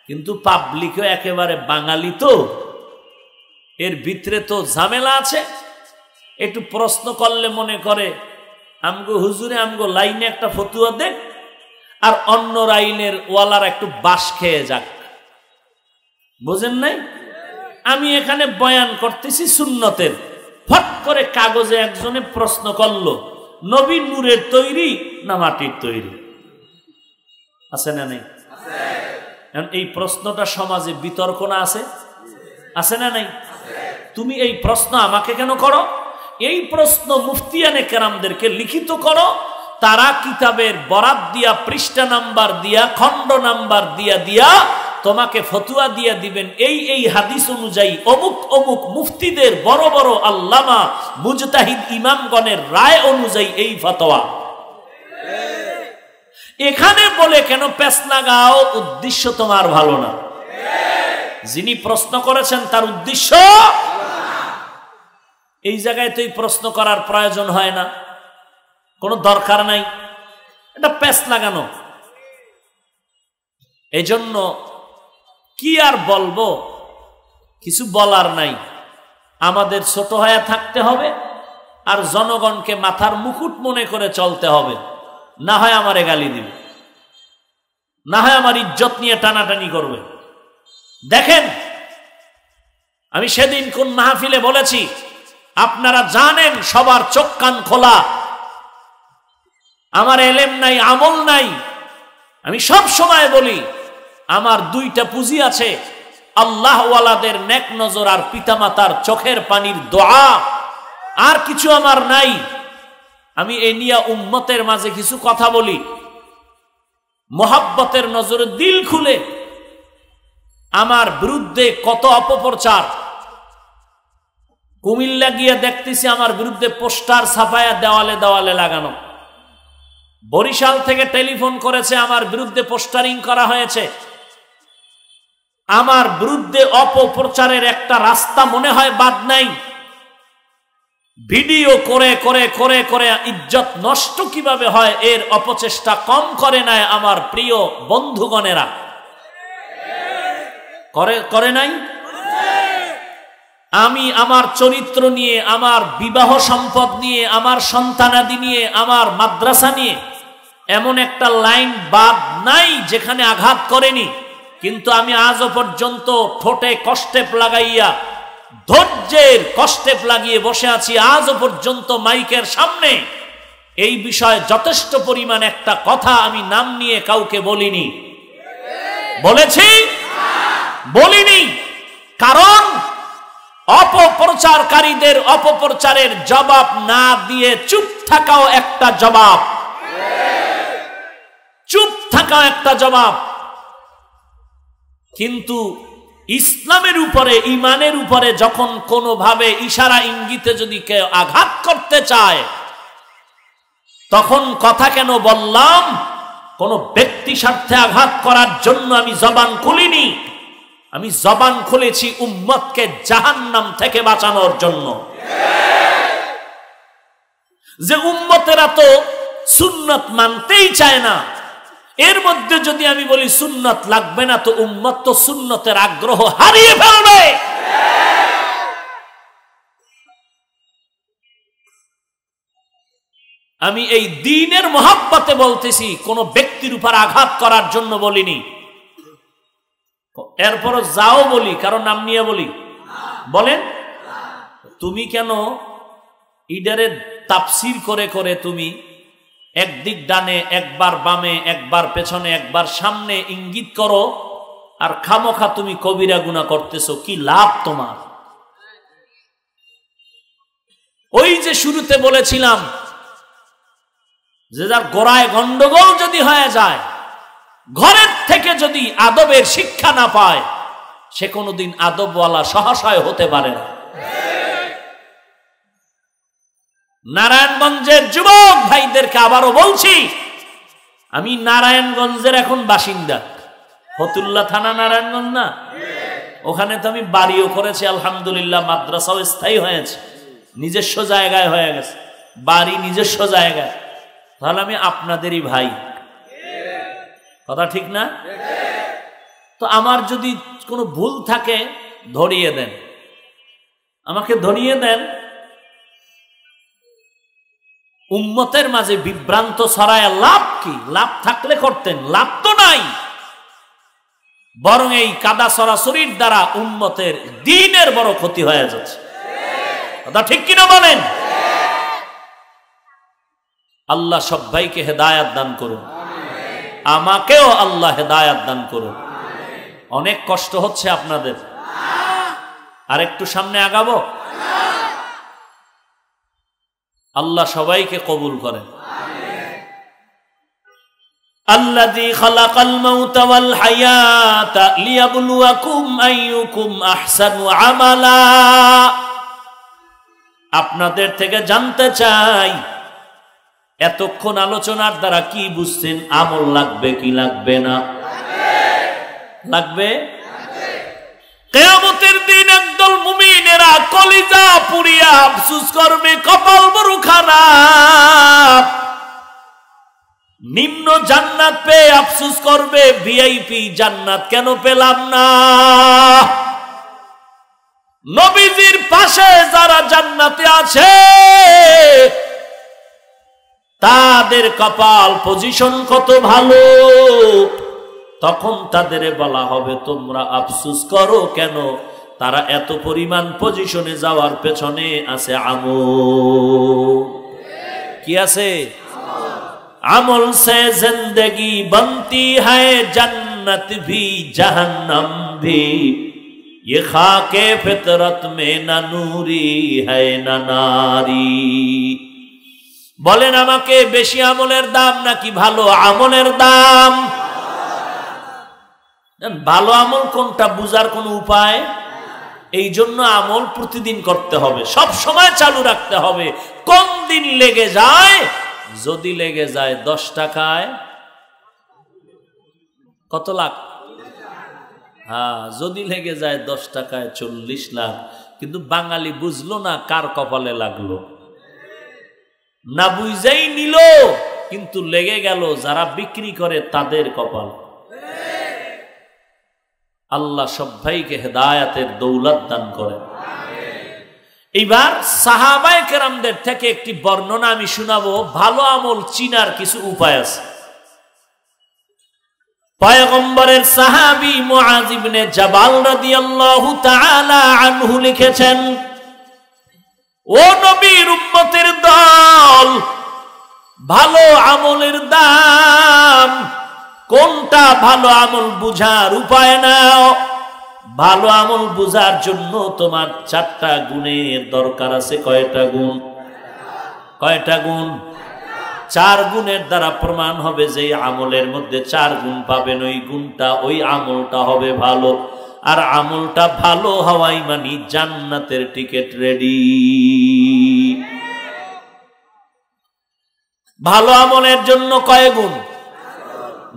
কিন্তু পাবলিকও একেবারে বাঙালি, তো এর ভিতরে তো ঝামেলা আছে। একটু প্রশ্ন করলে মনে করে আমগো হুজুরে আমগো লাইনে একটা ফতুয়া দেখ, আর অন্য লাইনের ওয়ালার একটু বাস খেয়ে যাক। বুঝেন নাই? আমি এখানে বয়ান করতেছি সুন্নতের, ফট করে কাগজে একজনে প্রশ্ন করলো নবী নূরের তৈরি না মাটির তৈরি? আছে না নেই? এই প্রশ্নটা সমাজে বিতর্ক না আছে? আছে না নাই? তুমি এই প্রশ্ন আমাকে কেন করো? এই প্রশ্ন মুফতিয়ানে কেরামদেরকে লিখিত করো, তারা কিতাবের বরাত দিয়া, পৃষ্ঠা নাম্বার দিয়া, খণ্ড নাম্বার দিয়া দিয়া তোমাকে ফতুয়া দিয়া দিবেন। এই হাদিস অনুযায়ী অমুক অমুক মুফতিদের বড় বড় আল্লামা মুজতাহিদ ইমামগণের রায় অনুযায়ী এই ফতোয়া। এখানে বলে কেন পেছ লাগাও? উদ্দেশ্য তোমার ভালো না। যিনি প্রশ্ন করেছেন তার উদ্দেশ্য, এই জায়গায় তো এই প্রশ্ন করার প্রয়োজন হয় না, কোনো দরকার নাই, এটা পেছ লাগানো। এই জন্য কি আর বলবো, কিছু বলার নাই। আমাদের ছোট হয়ে থাকতে হবে আর জনগণকে মাথার মুকুট মনে করে চলতে হবে। না হয় আমারে গালি দিবে, না হয় আমার ইজ্জত নিয়ে টানাটানি করবে। দেখেন, আমি সেদিন কোন মাহফিলে বলেছি, আপনারা জানেন, সবার চোখ কান খোলা। আমার এলেম নাই, আমল নাই। আমি সব সময় বলি আমার দুইটা পুঁজি আছে, আল্লাহ ওয়ালাদের নেক নজর আর পিতামাতার চোখের পানির দোয়া, আর কিছু আমার নাই। আমি এ নিয়ে উম্মতের মাঝে কিছু কথা বলি, মোহাব্বতের নজরে দিল খুলে। আমার বিরুদ্ধে কত অপপ্রচার, কুমিল্লা গিয়ে দেখতেছি আমার বিরুদ্ধে পোস্টার ছাপায়া দেওয়ালে দেওয়ালে লাগানো। বরিশাল থেকে টেলিফোন করেছে, আমার বিরুদ্ধে পোস্টারিং করা হয়েছে। আমার বিরুদ্ধে অপপ্রচারের একটা রাস্তা মনে হয় বাদ নাই। ভিডিও করে করে করে করে ইজ্জত নষ্ট কিভাবে হয় এর অপচেষ্টা কম করে নাই আমার প্রিয় বন্ধুগণেরা। করে নাই? আমি আমার চরিত্র নিয়ে, আমার বিবাহ সম্পদ নিয়ে, আমার সন্তানাদি নিয়ে, আমার মাদ্রাসা নিয়ে এমন একটা লাইন বাদ নাই যেখানে আঘাত করেনি। কিন্তু আমি আজও পর্যন্ত ঠোঁটে কষ্টেপ লাগাইয়া, ধৈর্যের কষ্টেপ লাগিয়ে বসে আছি। আজও পর্যন্ত মাইকের সামনে এই বিষয়ে যথেষ্ট পরিমাণ একটা কথা আমি নাম নিয়ে কাউকে বলিনি। বলেছি? বলিনি। কারণ অপপ্রচারকারীদের অপপ্রচারের জবাব না দিয়ে চুপ থাকাও একটা জবাব, চুপ থাকাও একটা জবাব। কিন্তু ইসলামের উপরে, ইমানের উপরে যখন কোনোভাবে ইশারা ইঙ্গিতে যদি কেউ আঘাত করতে চায়, তখন কথা কেন বললাম? কোন ব্যক্তি স্বার্থে আঘাত করার জন্য আমি জবান খুলিনি। আমি জবান খুলেছি উম্মতকে জাহান্নাম থেকে বাঁচানোর জন্য। যে উম্মতেরা তো সুন্নত মানতেই চায় না, এর মধ্যে যদি আমি বলি সুন্নত লাগবে না, তো উম্মত তো সুন্নতের আগ্রহ হারিয়ে ফেলবে। আমি এই দ্বীনের মহব্বতে বলতেছি, কোন ব্যক্তির উপর আঘাত করার জন্য বলিনি। এরপরও যাও বলি, কারণ নাম নিয়ে বলি। বলেন, তুমি কেন ইডারে তাফসীর করে করে তুমি একদিক ডানে, একবার বামে, একবার পেছনে, একবার সামনে ইঙ্গিত করো, আর খামোখা তুমি কবিরা গুনাহ করতেছো? কি লাভ তোমার? ওই যে শুরুতে বলেছিলাম যে যার গোড়ায় গন্ডগোল যদি হয়ে যায়, ঘরের থেকে যদি আদবের শিক্ষা না পায় সে কোনোদিন আদবওয়ালা সহাশয় হতে পারে না। নারায়ণগঞ্জের যুবক ভাইদেরকে আবারও বলছি, আমি নারায়ণগঞ্জের এখন বাসিন্দা। ফতুল্লা থানা নারায়ণগঞ্জ না? ওখানে তো আমি বাড়িও করেছি আলহামদুলিল্লাহ, মাদ্রাসাও স্থায়ী হয়েছে, নিজস্ব জায়গায় হয়ে গেছে, বাড়ি নিজস্ব জায়গায়। তাহলে আমি আপনাদেরই ভাই, কথা ঠিক না? তো আমার যদি কোনো ভুল থাকে ধরিয়ে দেন, আমাকে ধরিয়ে দেন। উম্মতের মাঝে বিভ্রান্ত ছড়ায় লাভ কি? লাভ থাকলে করতেন, লাভ তো নাই। বরং এই কাদা ছড়াছড়ির দ্বারা উম্মতের দ্বীনের বড় ক্ষতি হয়ে যাচ্ছে, কথা ঠিক কিনা বলেন? আল্লাহ সবাইকে হেদায়াত দান করুন, আমাকেও আল্লাহ হেদায়াত দান করুন। অনেক কষ্ট হচ্ছে আপনাদের, আর একটু সামনে আগাবো। আল্লাহ সবাইকে কবুল করেন। আল্লাযী খালাকাল মাউতা ওয়াল হায়াতা লিয়াবলুয়াকুম আইয়ুকুম আহসানু আমালা। আপনাদের থেকে জানতে চাই, এতক্ষণ আলোচনার দ্বারা কি বুঝছেন? আমল লাগবে কি লাগবে না? লাগবে। কিয়ামতের দিন একদল মুমিনেরা কলিজা পুড়িয়া আফসোস করবে, কপাল বড় খারাপ। নিম্ন জান্নাত পেয়ে আফসোস করবে, ভিআইপি জান্নাত কেন পেলাম না। নবীজির পাশে যারা জান্নাতে আছে তাদের কপাল পজিশন কত ভালো। তখন তাদের বলা হবে তোমরা আফসোস করো কেন? তারা এত পরিমাণ পজিশনে যাওয়ার পেছনে আছে আমল। কি আছে? আমল সে জিंदगी बनती है, जन्नत भी जहन्नम भी, ये खाके फितरत में न नूरी है न नारी। বলেন আমাকে, বেশি আমলের দাম নাকি ভালো আমলের দাম? ভালো আমল কোনটা বুঝার কোন উপায়? এই জন্য আমল প্রতিদিন করতে হবে, সব সময় চালু রাখতে হবে। কোন দিন লেগে যায়? যদি লেগে যায় 10 টাকায় কত লাখ? হ্যাঁ, যদি লেগে যায় 10 টাকায় 40 লাখ। কিন্তু বাঙালি বুঝলো না কার কপালে লাগলো, না বুঝেই নিল, কিন্তু লেগে গেল যারা বিক্রি করে তাদের কপাল। আল্লাহ সবাইকে হেদায়াতের দৌলত দান করেন। এইবার সাহাবায়ে কেরামদের থেকে একটি বর্ণনা আমি শোনাবো, ভালো আমল চিনার কিছু উপায় আছে। পয়গম্বরের সাহাবী মুআয ইবনে জাবাল রাদিয়াল্লাহু তাআলা আনহু লিখেছেন, ও নবীর উম্মতের দল, ভালো আমলের দাম কোনটা? ভালো আমল বুঝার উপায় নাও। ভালো আমল বুঝার জন্য তোমার 4টা গুণের দরকার আছে। কয়টা গুণ? কয়টা গুণ? 4 গুণের দ্বারা প্রমাণ হবে যে আমলের মধ্যে 4 গুণ পাবেন, ওই গুণটা, ওই আমলটা হবে ভালো। আর আমলটা ভালো হওয়াই মানে জান্নাতের টিকিট রেডি। ভালো আমলের জন্য কয় গুণ?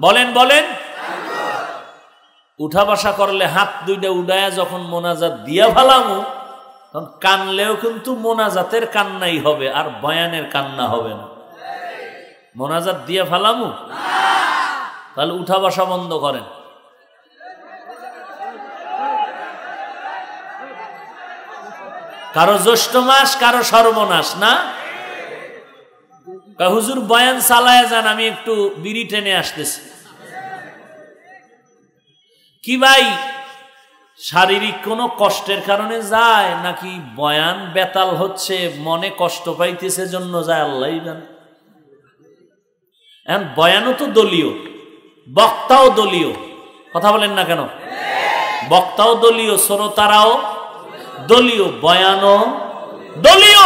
বলেন বলেন। উঠা বসা করলে হাত দুইটা উড়ায়া যখন মোনাজাত দিয়া ভালামু, তখন কানলেও কিন্তু মোনাজাতের কান্নাই হবে, আর বয়ানের কান্না হবে না। মোনাজাত দিয়া ফালামু, তাহলে উঠা বসা বন্ধ করেন। কারো জ্যৈষ্ঠ মাস, কারো সর্বনাশ না। হুজুর বয়ান চালায় যান, আমি একটু বিড়ি টেনে আসতেছি। কি ভাই, শারীরিক কোনো কষ্টের কারণে যায় নাকি বয়ান বেতাল হচ্ছে, মনে কষ্ট পাইতেছে জন্য যায়, আল্লাহই জানে। এখন বয়ানও তো দলীয়, বক্তাও দলীয়, কথা বলেন না কেন? বক্তাও দলীয়, শ্রোতারাও দলীয়, বয়ানও দলীয়।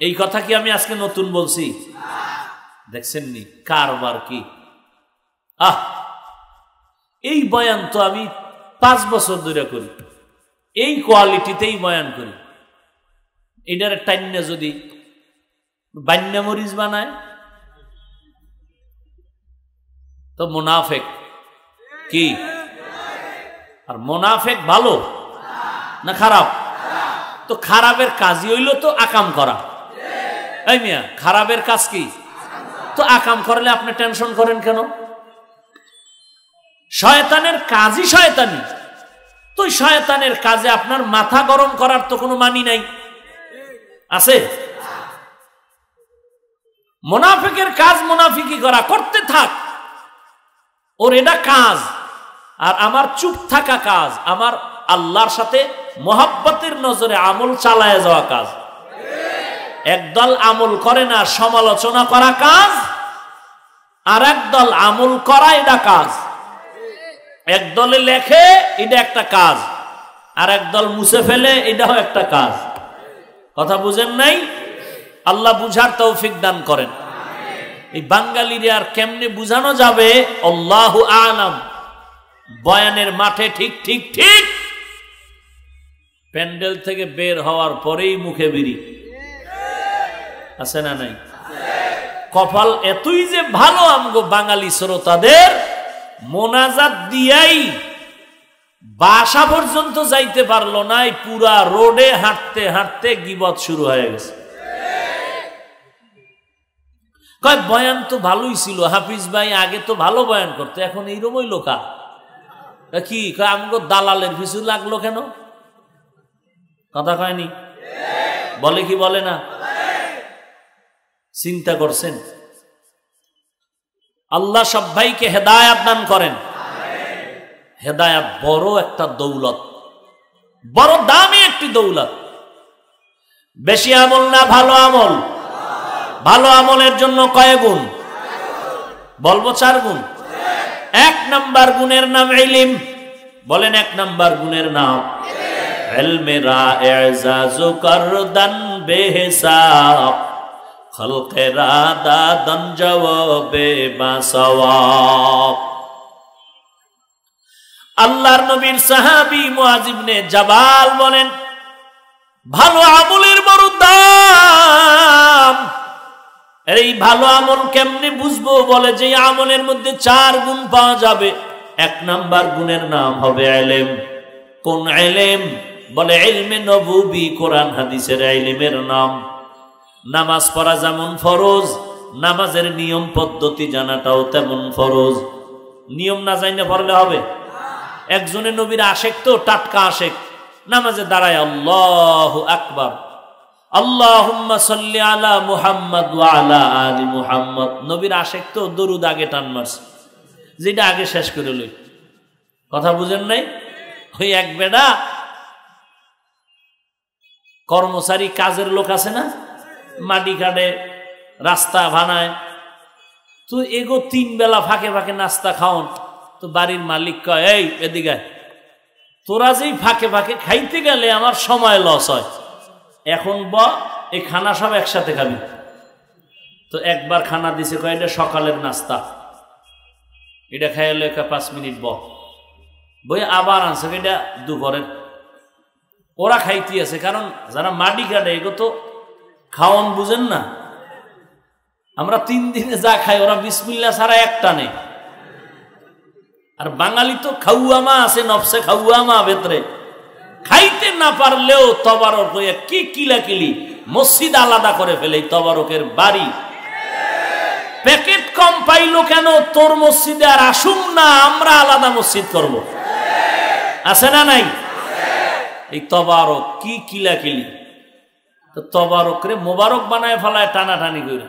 এই কথা কি আমি আজকে নতুন বলছি? দেখছেন নি কারবার কি? এই বয়ান তো আমি 5 বছর ধরে করি, এই কোয়ালিটিতেই বয়ান করি। এটার টাইনা যদি বান্যা মরিচ বানায় তো মুনাফেক কি? আর মুনাফেক ভালো না খারাপ? তো খারাপের কাজই হইল তো আকাম করা। এই মিয়া, খারাপের কাজ কি? তো আকাম করলে আপনি টেনশন করেন কেন? শয়তানের কাজই শয়তানি, তো শয়তানের কাজে আপনার মাথা গরম করার তো কোনো মানি নাই, আছে? মুনাফিকের কাজ মুনাফিকি করা, করতে থাক, ওর এটা কাজ। আর আমার চুপ থাকা কাজ, আমার আল্লাহর সাথে মোহাব্বতের নজরে আমল চালায় যাওয়া কাজ। একদল আমল করে না, সমালোচনা করা কাজ, আর একদল আমল করা এটা কাজ। একদলে লেখে, এটা একটা কাজ, আর একদল মুছে ফেলে, এটাও একটা কাজ। কথা বুঝেন নাই? আল্লাহ বুঝার তৌফিক দান করেন। এই বাঙালিরে আর কেমনে বুঝানো যাবে? আল্লাহু আলাম। বয়ানের মাঠে ঠিক ঠিক ঠিক, প্যান্ডেল থেকে বের হওয়ার পরেই মুখে বিড়ি, আছে না নাই? কপাল এতই যে ভালো আমগো বাঙালি শ্রোতাদের, মোনাজাত দিয়াই বাসা পর্যন্ত যাইতে পারলো না, পুরা রোডে হাঁটতে হাঁটতে গিবত শুরু হয়ে গেছে। কয় বয়ান তো ভালোই ছিল, হাফিজ ভাই আগে তো ভালো বয়ান করতে, এখন এইরকমই লোকা কি? কয় আমগো দালালের পিছু লাগলো কেন? কথা কয়নি? বলে কি বলে না? চিন্তা করছেন? আল্লাহ সব ভাইকে হেদায়াত দান করেন। হেদায়াত বড় একটা দৌলত, বড় দামি একটি দৌলত। বেশি আমল না ভালো আমল? ভালো আমলের জন্য কয় গুণ? বলবো 4 গুণ। 1 নাম্বার গুণের নাম ইলম। বলেন 1 নাম্বার গুণের নাম ইলমেরা ইজাজু করদান বেহিসাব খলকেরা দাদান জওয়াবে বাসওয়াব। আল্লাহর নবীর সাহাবী মুআয ইবনে জাবাল বলেন, ভালো আমলের বড় দাম। এই ভালো আমল কেমনে বুঝবো? বলে যে আমলের মধ্যে 4 গুণ পাওয়া যাবে। 1 নাম্বার গুণের নাম হবে ইলম। কোন ইলম? বলে ইলমে নবুবী, কোরআন হাদিসের ইলমের নাম। নামাজ পড়া যেমন ফরজ, নামাজের নিয়ম পদ্ধতি জানাটাও তেমন ফরজ। নিয়ম না জানলে পড়লে হবে? একজনের নবীর আশেক তো, টাটকা আশেক, নামাজে দাঁড়ায় আল্লাহু আকবার, আল্লাহুম্মা সাল্লি আলা মুহাম্মদ ওয়া আলা আলি মুহাম্মদ। নবীর আশেক তো, দরুদ আগে টান মারছে, যেটা আগে শেষ করে লই। কথা বুঝেন নাই? ওই এক বেটা কর্মচারী, কাজের লোক আছে না, মাটি কাটে, রাস্তা বানায়, তো এগো 3 বেলা ফাঁকে ফাঁকে নাস্তা খাওন। তো বাড়ির মালিক কয়, এই এদিকে, তোরা যেই ফাঁকে ফাঁকে খাইতে গেলে আমার সময় লস হয়, এখন এই খানা সব একসাথে খাবি। তো একবার খানা দিছে, কয় এটা সকালের নাস্তা, এটা খাইলে 5 মিনিট বই আবার আনছে এটা দুপুরের। ওরা খাইতে আছে, কারণ যারা মাটি কাটে এগো তো খাওয়ান বুঝেন না। আমরা 3 দিনে যা খাই, ওরা বিসমিল্লাহ ছাড়া একটা নেই। আর বাঙালি তো খাউয়ামা আছে, নফসে খাউয়ামা ভেতরে, খাইতে না পারলেও তবারক হয়ে কি কিলাকিলি, মসজিদ আলাদা করে ফেলে। তবারকের বাড়ি প্যাকেট কম পাইলো কেন? তোর মসজিদে আর আসুন না, আমরা আলাদা মসজিদ করব, আছে না নাই? এই তবারক কি কিলাকিলি। তো তবারক রে মোবারক বানায় ফেলায় টানাটানি করে।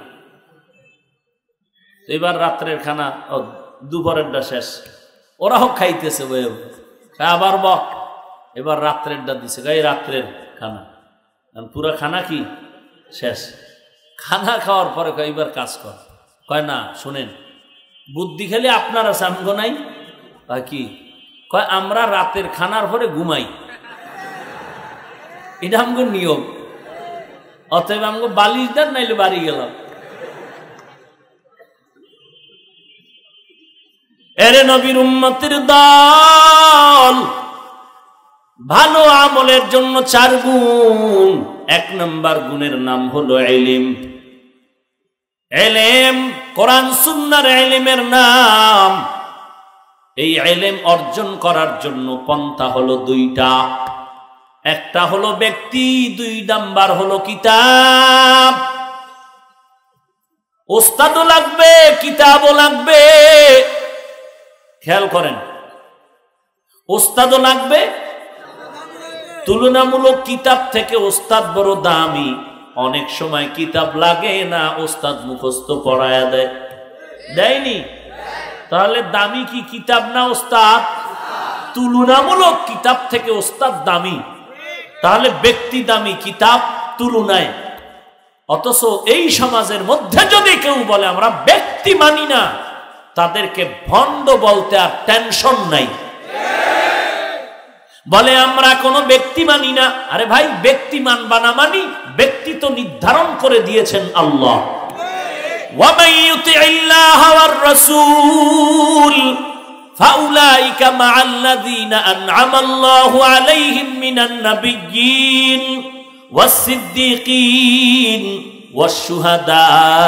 এবার রাত্রের খানা, দুপুরেরটা শেষ, ওরাও খাইতেছে, আবার এবার রাত্রেরটা দিছে, এই রাত্রের খানা, পুরা খানা কি শেষ। খানা খাওয়ার পরে কয় এবার কাজ কর। কয় না, শোনেন, বুদ্ধি খেলে আপনার আছে, আমগো নাই। কি কয়? আমরা রাতের খানার পরে ঘুমাই, এটা আমগো নিয়ম। অতএব আমগো বালিশ দেন, নাইলে বাড়ি গেলাম। এরে নবীর উম্মতের দল, ভালো আমলের জন্য 4 গুণ। 1 নম্বর গুণের নাম হলো ইলম। ইলম কোরআন সুন্নাহর ইলমের নাম। এই ইলম অর্জন করার জন্য পন্থা হলো 2টা। একটা হলো ব্যক্তি, 2 নাম্বার হলো কিতাব। ওস্তাদও লাগবে, কিতাবও লাগবে। খেয়াল করেন, ওস্তাদও লাগবে। তুলনামূলক কিতাব থেকে ওস্তাদ বড় দামি। অনেক সময় কিতাব লাগে না, ওস্তাদ মুখস্থ পড়ায়া দেয়। দেয়নি? তাহলে দামি কি কিতাব না ওস্তাদ? তুলনামূলক কিতাব থেকে ওস্তাদ দামি। তাহলে ব্যক্তি দামি কিতাব তুলনায়। অথচ এই সমাজের মধ্যে যদি কেউ বলে আমরা ব্যক্তি মানি না, তাদেরকে ভণ্ড বলতে আর টেনশন নাই। বলে আমরা কোনো ব্যক্তি মানি না। আরে ভাই, ব্যক্তি মানবা না মানি, ব্যক্তি তো নির্ধারণ করে দিয়েছেন আল্লাহ। ওয়ামান ইউতিইল্লাহ ওয়ার রাসূল ফাউলাইকা মাআল্লাযীনা আন'আমাল্লাহু আলাইহিম মিনান নাবিয়্যিন ওয়াস-সিদ্দীকিন ওয়াশ-শুহাদা'i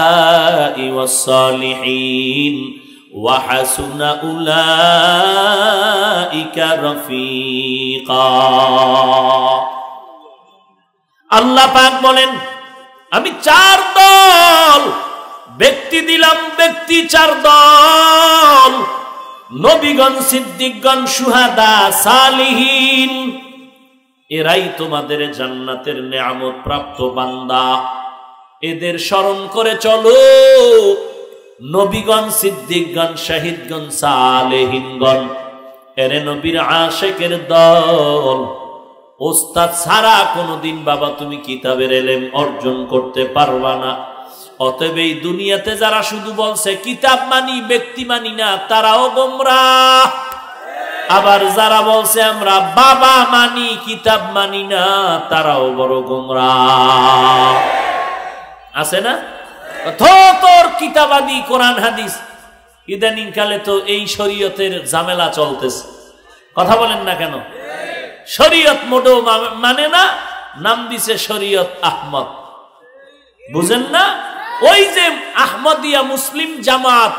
ওয়াস-সালিহিন ওয়া হাসুনা উলাইকা রফিকা। আল্লাহ পাক বলেন, আমি 4 দল ব্যক্তি দিলাম, ব্যক্তি 4 দল। নবীগণ, সিদ্দিকগণ, শুহাদা, সালিহিন। এরাই তোমাদের জান্নাতের নেয়ামত প্রাপ্ত বান্দা। এদের স্মরণ করে চলো। নবীগণ, সিদ্দিকগণ, শাহিদগণ, সালেহিনগণ, এরে নবীর আশিকের দল। ওস্তাদ ছাড়া কোনদিন বাবা তুমি কিতাবের ইলম অর্জন করতে পারবা না। অতএব এই দুনিয়াতে যারা শুধু বলছে কিতাব মানি, ব্যক্তি মানি না, তারাও গোমরাহ। আবার যারা বলছে আমরা বাবা মানি, কিতাব মানি না, তারাও বড় গোমরাহ। আছে না? তোর কিতাবাদি কোরআন হাদিস। ইদানিং কালে তো এই শরীয়তের ঝামেলা চলতেছে। কথা বলেন না কেন? শরীয়ত মোটেও মানে না, নাম দিছে শরীয়ত আহমদ। বুঝেন না? ওই যে আহমদিয়া মুসলিম জামাত,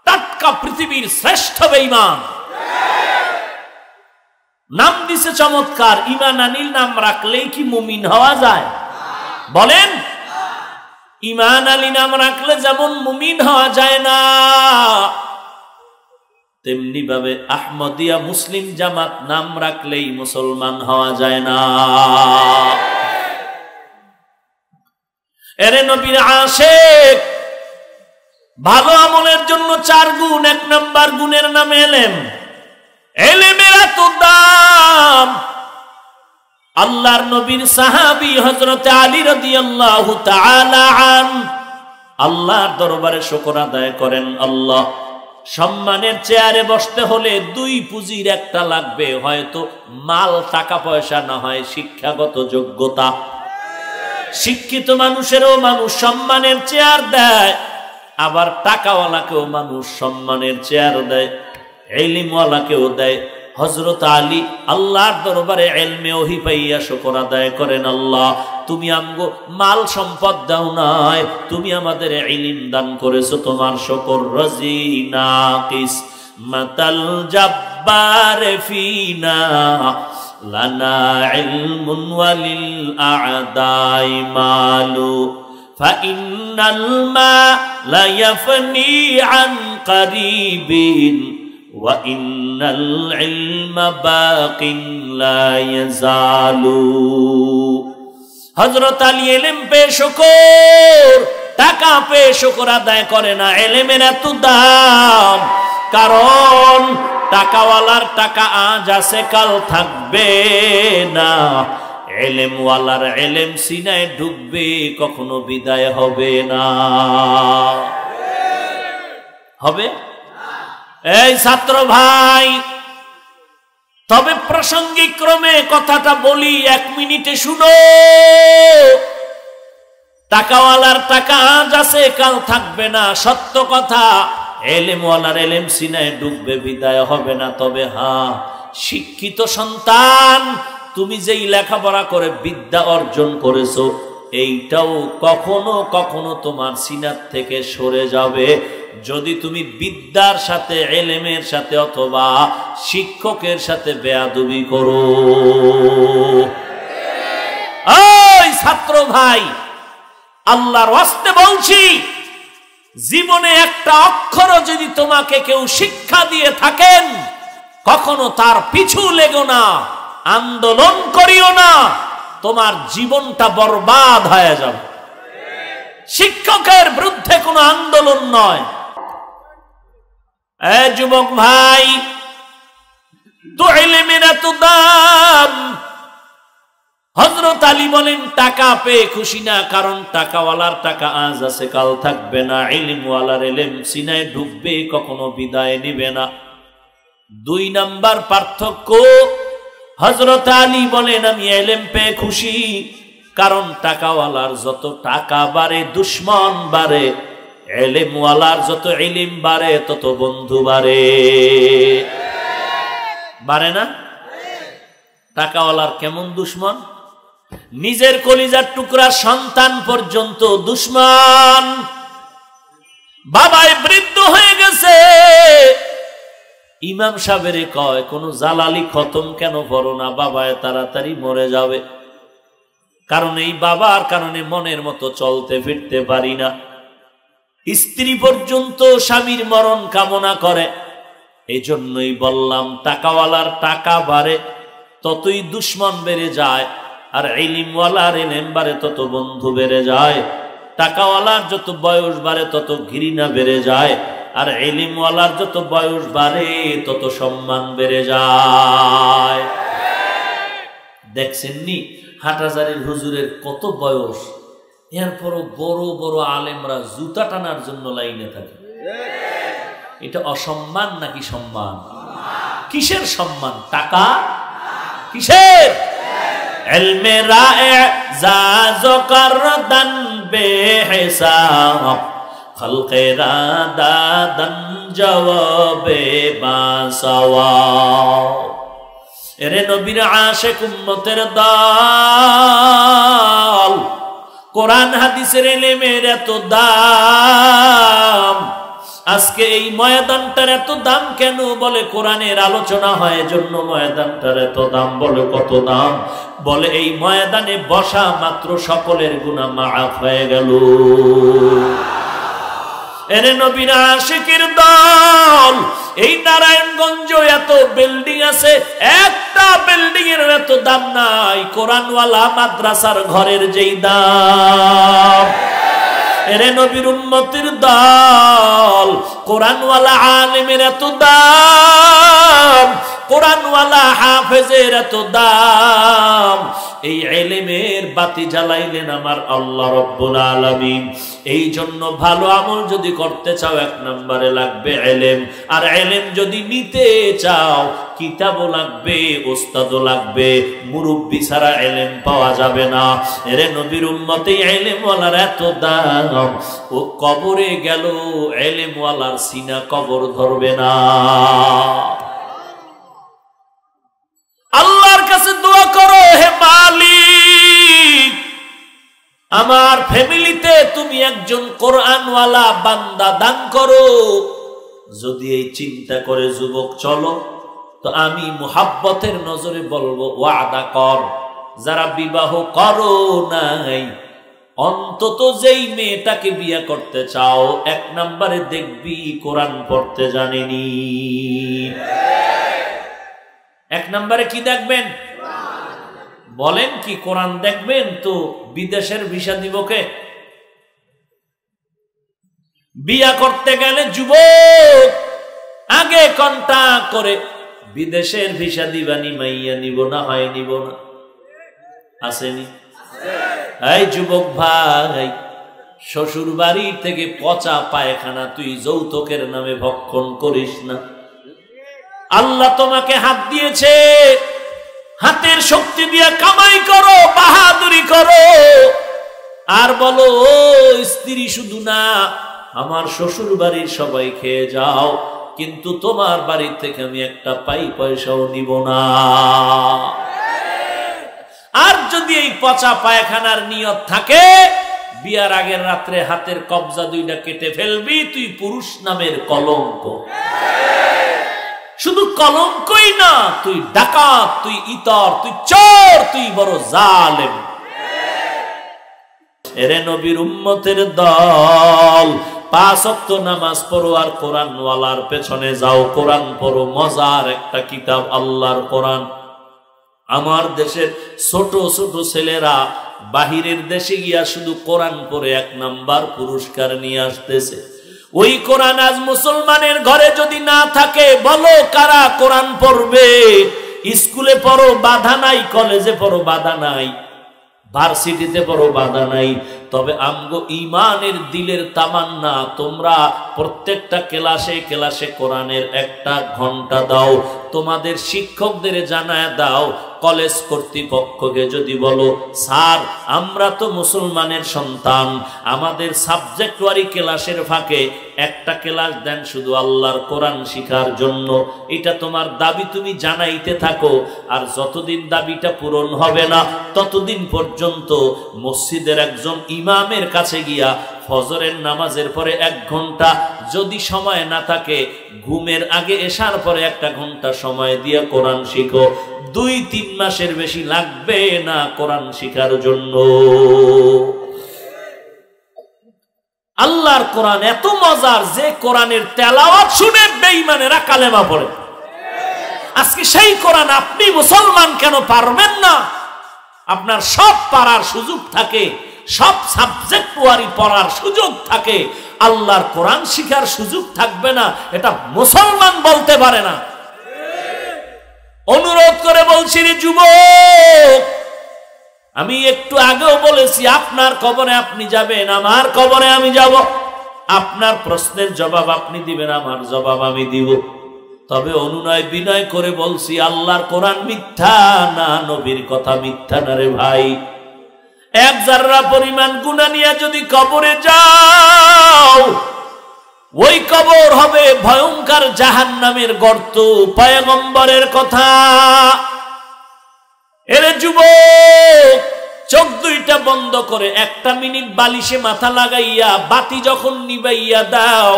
টাটকা পৃথিবীর শ্রেষ্ঠ বেঈমান। নাম দিছে চমৎকার। ঈমান আনিল নাম রাখলেই কি মুমিন হওয়া যায়? বলেন। ঈমান আলী নাম রাখলে যেমন মুমিন হওয়া যায় না, তেমনি ভাবে আহমদিয়া মুসলিম জামাত নাম রাখলেই মুসলমান হওয়া যায় না। এরে নবীর আশিক, ভালো আমলের জন্য 4 গুণ। 1 নম্বর গুণের নাম ইলম। ইলমের এত দাম। আল্লাহর নবীর সাহাবী হযরত আলী রাদিয়াল্লাহু তাআলা আন আল্লাহর দরবারে শুকর আদায় করেন। আল্লাহ, সম্মানের চেয়ারে বসতে হলে 2 পুঁজির একটা লাগবে, হয়তো মাল টাকা পয়সা, না হয় শিক্ষাগত যোগ্যতা। শিক্ষিত মানুষেরও মানুষ সম্মানের চেয়ার দেয়, আবার টাকাওয়ালাকেও মানুষ সম্মানের চেয়ার দেয়, ইলমওয়ালাকেও দেয়। হযরত আলী আল্লাহর দরবারে ইলমে ওহী পাইয়া শুকর আদায় করেন, আল্লাহ তুমি আমগো মাল সম্পদ দাও নাই, তুমি আমাদের ইলম দান করেছো, তোমার শুকর। রাজিনা কিস মাতাল জাব্বার ফিনা লানা ইলমুন ওয়ালিল আ'দাই মালু ফাইন্নাল মালা ইয়াফনি আন কারিবিন ওয়া ইন্নাল ইলমা বাকিন লা ইয়াজালু। হযরত আলী ইলম পেয়ে শুকর, টাকা পেয়ে শুকর আদায় করে না। ইলমের এত দাম, কারণ টাকাওয়ালার টাকা আজ আছে, কাল থাকবে না। ইলমওয়ালার ইলম সিনায় ঢুকবে, কখনো বিদায় হবে না। হবে? এই ছাত্র ভাই, তবে প্রাসঙ্গিক ক্রমে কথাটা বলি, 1 মিনিটে শুনো। টাকাওয়ালার টাকা আজ আছে, কাল থাকবে না, সত্য কথা। এলেমওয়ালার এলেম সিনায় ডুববে, বিদায় হবে না। তবে হ্যাঁ, শিক্ষিত সন্তান, তুমি যেই লেখাপড়া করে বিদ্যা অর্জন করেছো, এইটাও কখনো কখনো তোমার সিনার থেকে সরে যাবে যদি তুমি বিদ্যার সাথে, এলেমের সাথে অথবা শিক্ষকের সাথে বেয়াদবি করো। ওই ছাত্র ভাই, আল্লাহর ওয়াস্তে বলছি, জীবনে একটা অক্ষরও যদি তোমাকে কেউ শিক্ষা দিয়ে থাকেন, কখনো তার পিছু লেগো না, আন্দোলন করিও না, তোমার জীবনটা বরবাদ হয়ে যাবে। শিক্ষকের বিরুদ্ধে কোনো আন্দোলন নয়। যুবক ভাই, তো ইলমের এত দাম। হযরত আলী বলেন, টাকা পেয়ে খুশি না, কারণ টাকাওয়ালার টাকা আজ আছে কাল থাকবে না, ইলমওয়ালার ইলম সিনায় ঢুকবে, কখনো বিদায় নিবে না। 2 নাম্বার পার্থক্য, হযরত আলী বলেন, আমি ইলম পেয়ে খুশি, কারণ টাকাওয়ালার যত টাকা বাড়ে দুশমন বাড়ে, ইলমওয়ালার যত ইলম বাড়ে তত বন্ধু বাড়ে। বাড়ে না? টাকাওয়ালার কেমন দুশমন? নিজের কলিজার টুকরা সন্তান পর্যন্ত দুশমন। বাবায় বৃদ্ধ হয়ে গেছে, ইমাম সাহেবের কয়, কোন জালালি খতম কেন পড়ো না, বাবায় তাড়াতাড়ি মরে যাবে। কারণ এই বাবার কারণে মনের মতো চলতে ফিরতে পারি না। স্ত্রী পর্যন্ত স্বামীর মরণ কামনা করে। এই জন্যই বললাম, টাকাওয়ালার টাকা বাড়ে ততই দুশমন বেড়ে যায়, আর ইলমওয়ালার ইলম বাড়ে তত বন্ধু বেড়ে যায়। টাকাওয়ালার যত বয়স বাড়ে তত ঘৃণা বেড়ে যায়, আর ইলমওয়ালার যত বয়স বাড়ে তত সম্মান বেড়ে যায়। দেখছেন নি হাটহাজারীর হুজুরের কত বয়স, এরপরও বড় বড় আলেমরা জুতা টানার জন্য লাইনে থাকে। এটা অসম্মান নাকি সম্মান? কিসের সম্মান? টাকা কিসের? ইলমে রা'জাজ করদান বেহিসাব, খলকে রাদাদান জওয়াবে বাসওয়াব। এরে নবীর আশিক উম্মতের দল, কোরআন হাদিসের ইলমের এত দাম। আজকে এই ময়দানটার এত দাম কেন? বলে কোরআনের আলোচনা হয় এজন্য ময়দানটার এত দাম। বলে কত দাম? বলে এই ময়দানে বসা মাত্র সকলের গুনাহ মাফ হয়ে গেল। এরে নবীর আশিকের দল, এই নারায়ণগঞ্জ এত বিল্ডিং আছে, একটা বিল্ডিং এর এত দাম নাই কোরআনওয়ালা মাদ্রাসার ঘরের যেই দাম। এরে নবীর উম্মতের দল, কোরআনওয়ালা আলেমের এত দাম, কোরআনওয়ালা হাফেজের এত দাম। এই ইলমের বাতি জ্বালাইলেন আমার আল্লাহ রাব্বুল আলামিন। এই জন্য ভালো আমল যদি করতে চাও, 1 নম্বরে লাগবে ইলম। আর ইলম যদি নিতে চাও, কিতাবও লাগবে, ওস্তাদও লাগবে। মুরব্বি ছাড়া ইলম পাওয়া যাবে না। এরে নবীর উম্মতে ইলমওয়ালার এত দাম, ও কবরে গেল ইলমওয়ালার সিনা কবর ধরবে না। আল্লাহর কাছে দোয়া করো, হে মালিক, আমার ফ্যামিলিতে তুমি একজন কোরআনওয়ালা বান্দা দান করো। যদি এই চিন্তা করে যুবক চলো, তো আমি মুহাব্বতের নজরে বলবো, ওয়াদা কর, যারা বিবাহ করো নাই, অন্তত যেই মেয়েটাকে বিয়ে করতে চাও, 1 নম্বরে দেখবি কোরআন পড়তে জানেনি। 1 নম্বরে কি দেখবেন? বলেন কি কোরআন দেখবেন? তো বিদেশের ভিসা দিব কে? বিয়া করতে গেলে যুবক আগে কন্টাক্ট করে বিদেশের ভিসা দিবানি, মাইয়া নিব না হয় নিব না, আসেনি? এই যুবক ভাই, শ্বশুর বাড়ি থেকে পচা পায়খানা তুই যৌতুকের নামে ভক্ষণ করিস না। আল্লাহ তোমাকে হাত দিয়েছে, হাতের শক্তি দিয়ে কামাই করো, বাহাদুরি করো। আর বলো, ও স্ত্রী শুধু না, আমার শ্বশুর বাড়ির সবাই খেয়ে যাও, কিন্তু তোমার বাড়ি থেকে আমি একটা পয়সাও নিব না। আর যদি এই পচা পায়খানার নিয়ত থাকে, বিয়ার আগের রাত্রে হাতের কবজা দুইটা কেটে ফেলবি, তুই পুরুষ নামের কলঙ্ক। শুধু কলঙ্কই না, তুই ডাকাত, তুই ইতর, তুই চোর, তুই বড় জালেম। এরে নবীর উম্মতের দল, 5 ওয়াক্ত নামাজ পড়ো আর কোরআন ওয়ালার পেছনে যাও। কোরআন পড়ো, মজার একটা কিতাব আল্লাহর কোরআন। আমার দেশের ছোট ছোট ছেলেরা বাহিরের দেশে গিয়া শুধু কোরআন পড়ে 1 নাম্বার পুরস্কার নিয়ে আসতেছে। ওই কোরআন আজ মুসলমানের ঘরে যদি না থাকে, বলো কারা কোরআন পড়বে? স্কুলে পড়ো বাধা নাই, কলেজে পড়ো বাধা নাই, ভার্সিটিতে পড়ো বাধা নাই, তবে আমগো ইমানের দিলের তামান্না, তোমরা প্রত্যেকটা ক্লাসে ক্লাসে কোরআনের 1টা ঘন্টা দাও। তোমাদের শিক্ষকদের জানায় দাও, কলেজ কর্তৃপক্ষকে যদি বলো, স্যার আমরা তো মুসলমানের সন্তান, আমাদের সাবজেক্ট ওয়ারি ক্লাসের ফাঁকে 1টা ক্লাস দেন শুধু আল্লাহর কোরআন শিখার জন্য। এটা তোমার দাবি তুমি জানাইতে থাকো, আর যতদিন দাবিটা পূরণ হবে না ততদিন পর্যন্ত মসজিদের একজন ইমামের কাছে গিয়া ফজরের নামাজের পরে 1 ঘন্টা, যদি সময় না থাকে ঘুমের আগে এশার পরে 1টা ঘন্টা সময় দিয়ে কোরআন শিখো। 2-3 মাসের বেশি লাগবে না কোরআন শিখার জন্য। আল্লাহর কোরআন এত মজার যে কোরআনের তেলাওয়াত শুনে বেঈমানেরা কালেমা পড়ে। আজকে সেই কোরআন আপনি মুসলমান কেন পারবেন না? আপনার সব পারার সুযোগ থাকে, সব সাবজেক্ট ওয়ারি পড়ার সুযোগ থাকে, আল্লাহর কোরআন শিখার সুযোগ থাকবে না, এটা মুসলমান বলতে পারে না। অনুরোধ করে বলছি রে যুবক, আমি একটু আগেও বলেছি, আপনার কবরে আপনি যাবেন, আমার কবরে আমি যাব। আপনার প্রশ্নের জবাব আপনি দিবেন, আমার জবাব আমি দিব। তবে অনুনয় বিনয় করে বলছি, আল্লাহর কোরআন মিথ্যা না, নবীর কথা মিথ্যা না রে ভাই। 1 জাররা পরিমাণ গুনাহ নিয়ে যদি কবরে যাও, ওই কবর হবে ভয়ঙ্কর জাহান্নামের গর্ত। পয়গম্বরের কথা। এরে যুবক, চোখ দুইটা বন্ধ করে 1টা মিনিট বালিশে মাথা লাগাইয়া বাতি যখন নিবাইয়া দাও,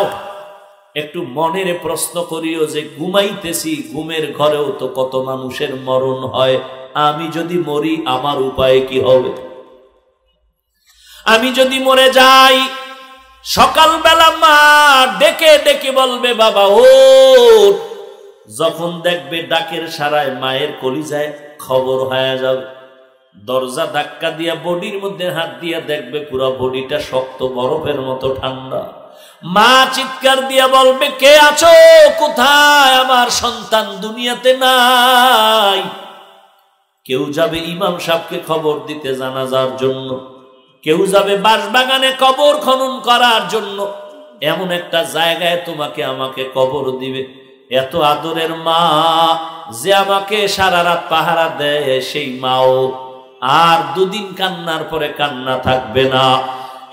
একটু মনের প্রশ্ন করিও যে ঘুমাইতেছি, ঘুমের ঘরেও তো কত মানুষের মরণ হয়। আমি যদি মরি আমার উপায় কি হবে? আমি যদি মরে যাই, সকালবেলা মা ডেকে ডেকে বলবে বাবা ওঠ। যখন দেখবে ডাকের সারায় মায়ের কলিজায় খবর হয়ে যাবে। দরজা ধাক্কা দিয়া বডির মধ্যে হাত দিয়া দেখবে পুরো বডিটা শক্ত বরফের মতো ঠান্ডা। মা চিৎকার দিয়া বলবে কে আছো, কোথায়? আমার সন্তান দুনিয়াতে নাই। কেউ যাবে ইমাম সাহেবকে খবর দিতে জানাজার জন্য, কেউ যাবে বাঁশবাগানে কবর খনন করার জন্য। এমন একটা জায়গায় তোমাকে আমাকে কবর দিবে। এত আদরের মা যে আমাকে সারা রাত পাহারা দেয়, সেই মাও আর 2 দিন কান্নার পরে কান্না থাকবে না।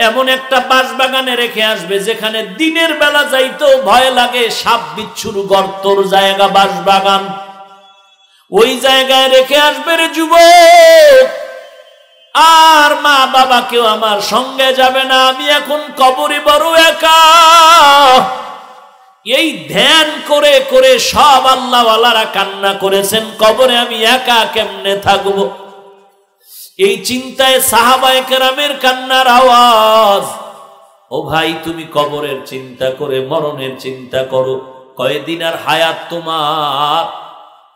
এমন একটা বাঁশবাগানে রেখে আসবে যেখানে দিনের বেলা যাইতেও ভয় লাগে, সাপ বিচ্ছুর গর্তর জায়গা বাঁশবাগান। ওই জায়গায় রেখে আসবে রে যুবক। আর মা বাবা কেউ আমার সঙ্গে যাবে না। আমি এখন কবরে বড় একা। এই ধ্যান করে করে সব আল্লাহওয়ালারা কান্না করেছেন, কবরে আমি একা কেমনে থাকবো? এই চিন্তায় সাহাবায়ে কেরামের কান্নার আওয়াজ। ও ভাই, তুমি কবরের চিন্তা করে মরণের চিন্তা করো। কয়দিন আর হায়াত তোমার?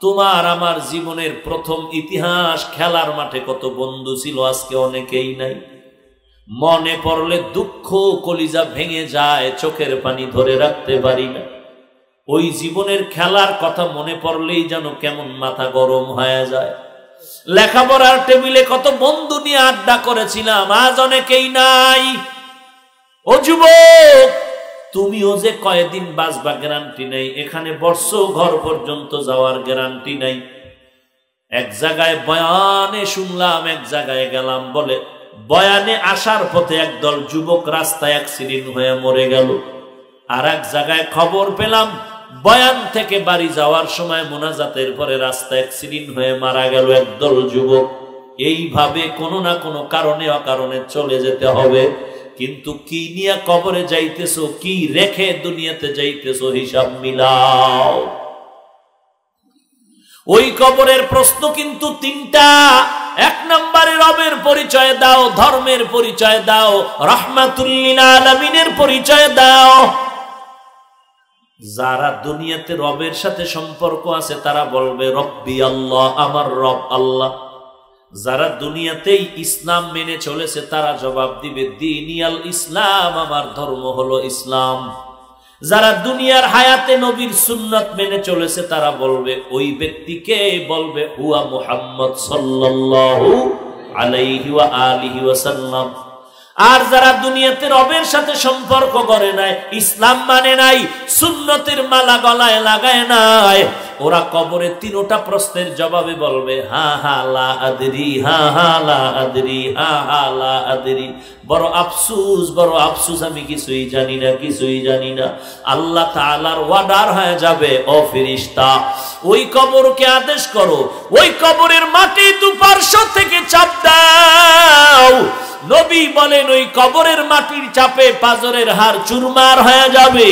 তোমার আমার জীবনের প্রথম ইতিহাস, খেলার মাঠে কত বন্ধু ছিল, আজকে অনেকেই নাই। মনে পড়লে দুঃখ, কলিজা ভেঙে যায়, চোখের পানি ধরে রাখতে পারি না। ওই জীবনের খেলার কথা মনে পড়লেই যেন কেমন মাথা গরম হয়ে যায়। লেখাপড়ার টেবিলে কত বন্ধু নিয়ে আড্ডা করেছিলাম, আজ অনেকেই নাই। ও যুবক, তুমিও যে কয়েকদিন বাঁচবা গ্যারান্টি নেই। এখানে বর্ষ ঘর পর্যন্ত যাওয়ার গ্যারান্টি নাই। এক জায়গায় বয়ানে শুনলাম, এক জায়গায় গেলাম, বলে বয়ানে আসার পথে একদল যুবক রাস্তায় অ্যাক্সিডেন্ট হয়ে মরে গেল। আর এক জায়গায় খবর পেলাম বয়ান থেকে বাড়ি যাওয়ার সময় মোনাজাতের পরে রাস্তায় অ্যাক্সিডেন্ট হয়ে মারা গেল একদল যুবক। এইভাবে কোনো না কোনো কারণে অকারণে চলে যেতে হবে। কিন্তু কি নিয়ে কবরে যাইতেছো, কি রেখে দুনিয়াতে যাইতেছো, হিসাব মিলাও। ওই কবরের প্রশ্ন কিন্তু তিনটা। এক নম্বরে রবের পরিচয় দাও, ধর্মের পরিচয় দাও, রাহমাতুল লিল আলামিনের পরিচয় দাও। যারা দুনিয়াতে রবের সাথে সম্পর্ক আছে তারা বলবে রব্বি আল্লাহ, আমার রব আল্লাহ। যারা দুনিয়াতেই ইসলাম মেনে চলেছে তারা জবাব দিবে দীনিয়াল ইসলাম, আমার ধর্ম হলো ইসলাম। যারা দুনিয়ার হায়াতে নবীর সুন্নাত মেনে চলেছে তারা বলবে, ওই ব্যক্তিকে বলবে হুয়া মুহাম্মদ সাল্লাল্লাহু আলাইহি ওয়া আলিহি ওয়াসাল্লাম। আর যারা দুনিয়াতে রবের সাথে সম্পর্ক করে নাই, ইসলাম মানে নাই, সুন্নতের মালা গলায় লাগায় নাই, ওরা কবরে তিনটা প্রশ্নের জবাবে বলবে হা হা লা আদরি, হা হা লা আদরি, হা হা লা আদরি। বড় আফসুস, বড় আফসুস, আমি কিছুই জানি না, কিছুই জানি না। আল্লাহ তাআলার ওয়ার্ডার হয়ে যাবে, ও ফেরেশতা ওই কবরকে আদেশ করো, ওই কবরের মাটি দুপার্শ্ব থেকে চাপ দাও। নবী বলেন ওই কবরের মাটির চাপে পাজরের হাড় চুরমার হয়ে যাবে।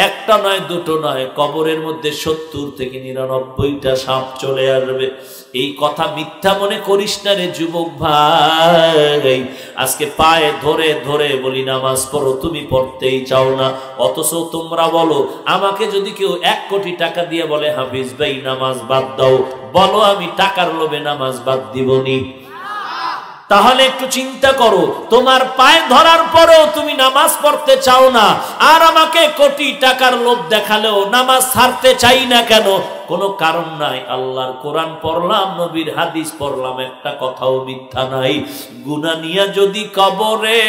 একটা নয়, দুটো নয়, কবরের মধ্যে 70 থেকে 99টা সাপ চলে আসবে। এই কথা মিথ্যা মনে করিস না রে যুবক ভাই। আজকে পায়ে ধরে ধরে বলি নামাজ পড়ো, তুমি পড়তেই চাও না। অথচ তোমরা বলো, আমাকে যদি কেউ 1 কোটি টাকা দিয়ে বলে হাফিজ ভাই নামাজ বাদ দাও, বলো আমি টাকার লোভে নামাজ বাদ দিবনি। তাহলে একটু চিন্তা করো, তোমার পায়ে ধরার পরেও তুমি নামাজ পড়তে চাও না, আর আমাকে কোটি টাকার লোভ দেখালেও নামাজ ছাড়তে চাই না কেন? কোনো কারণ নাই। আল্লাহর কোরআন পড়লাম, নবীর হাদিস পড়লাম, একটা কথাও মিথ্যা নাই। গুনাহ নিয়ে যদি কবরে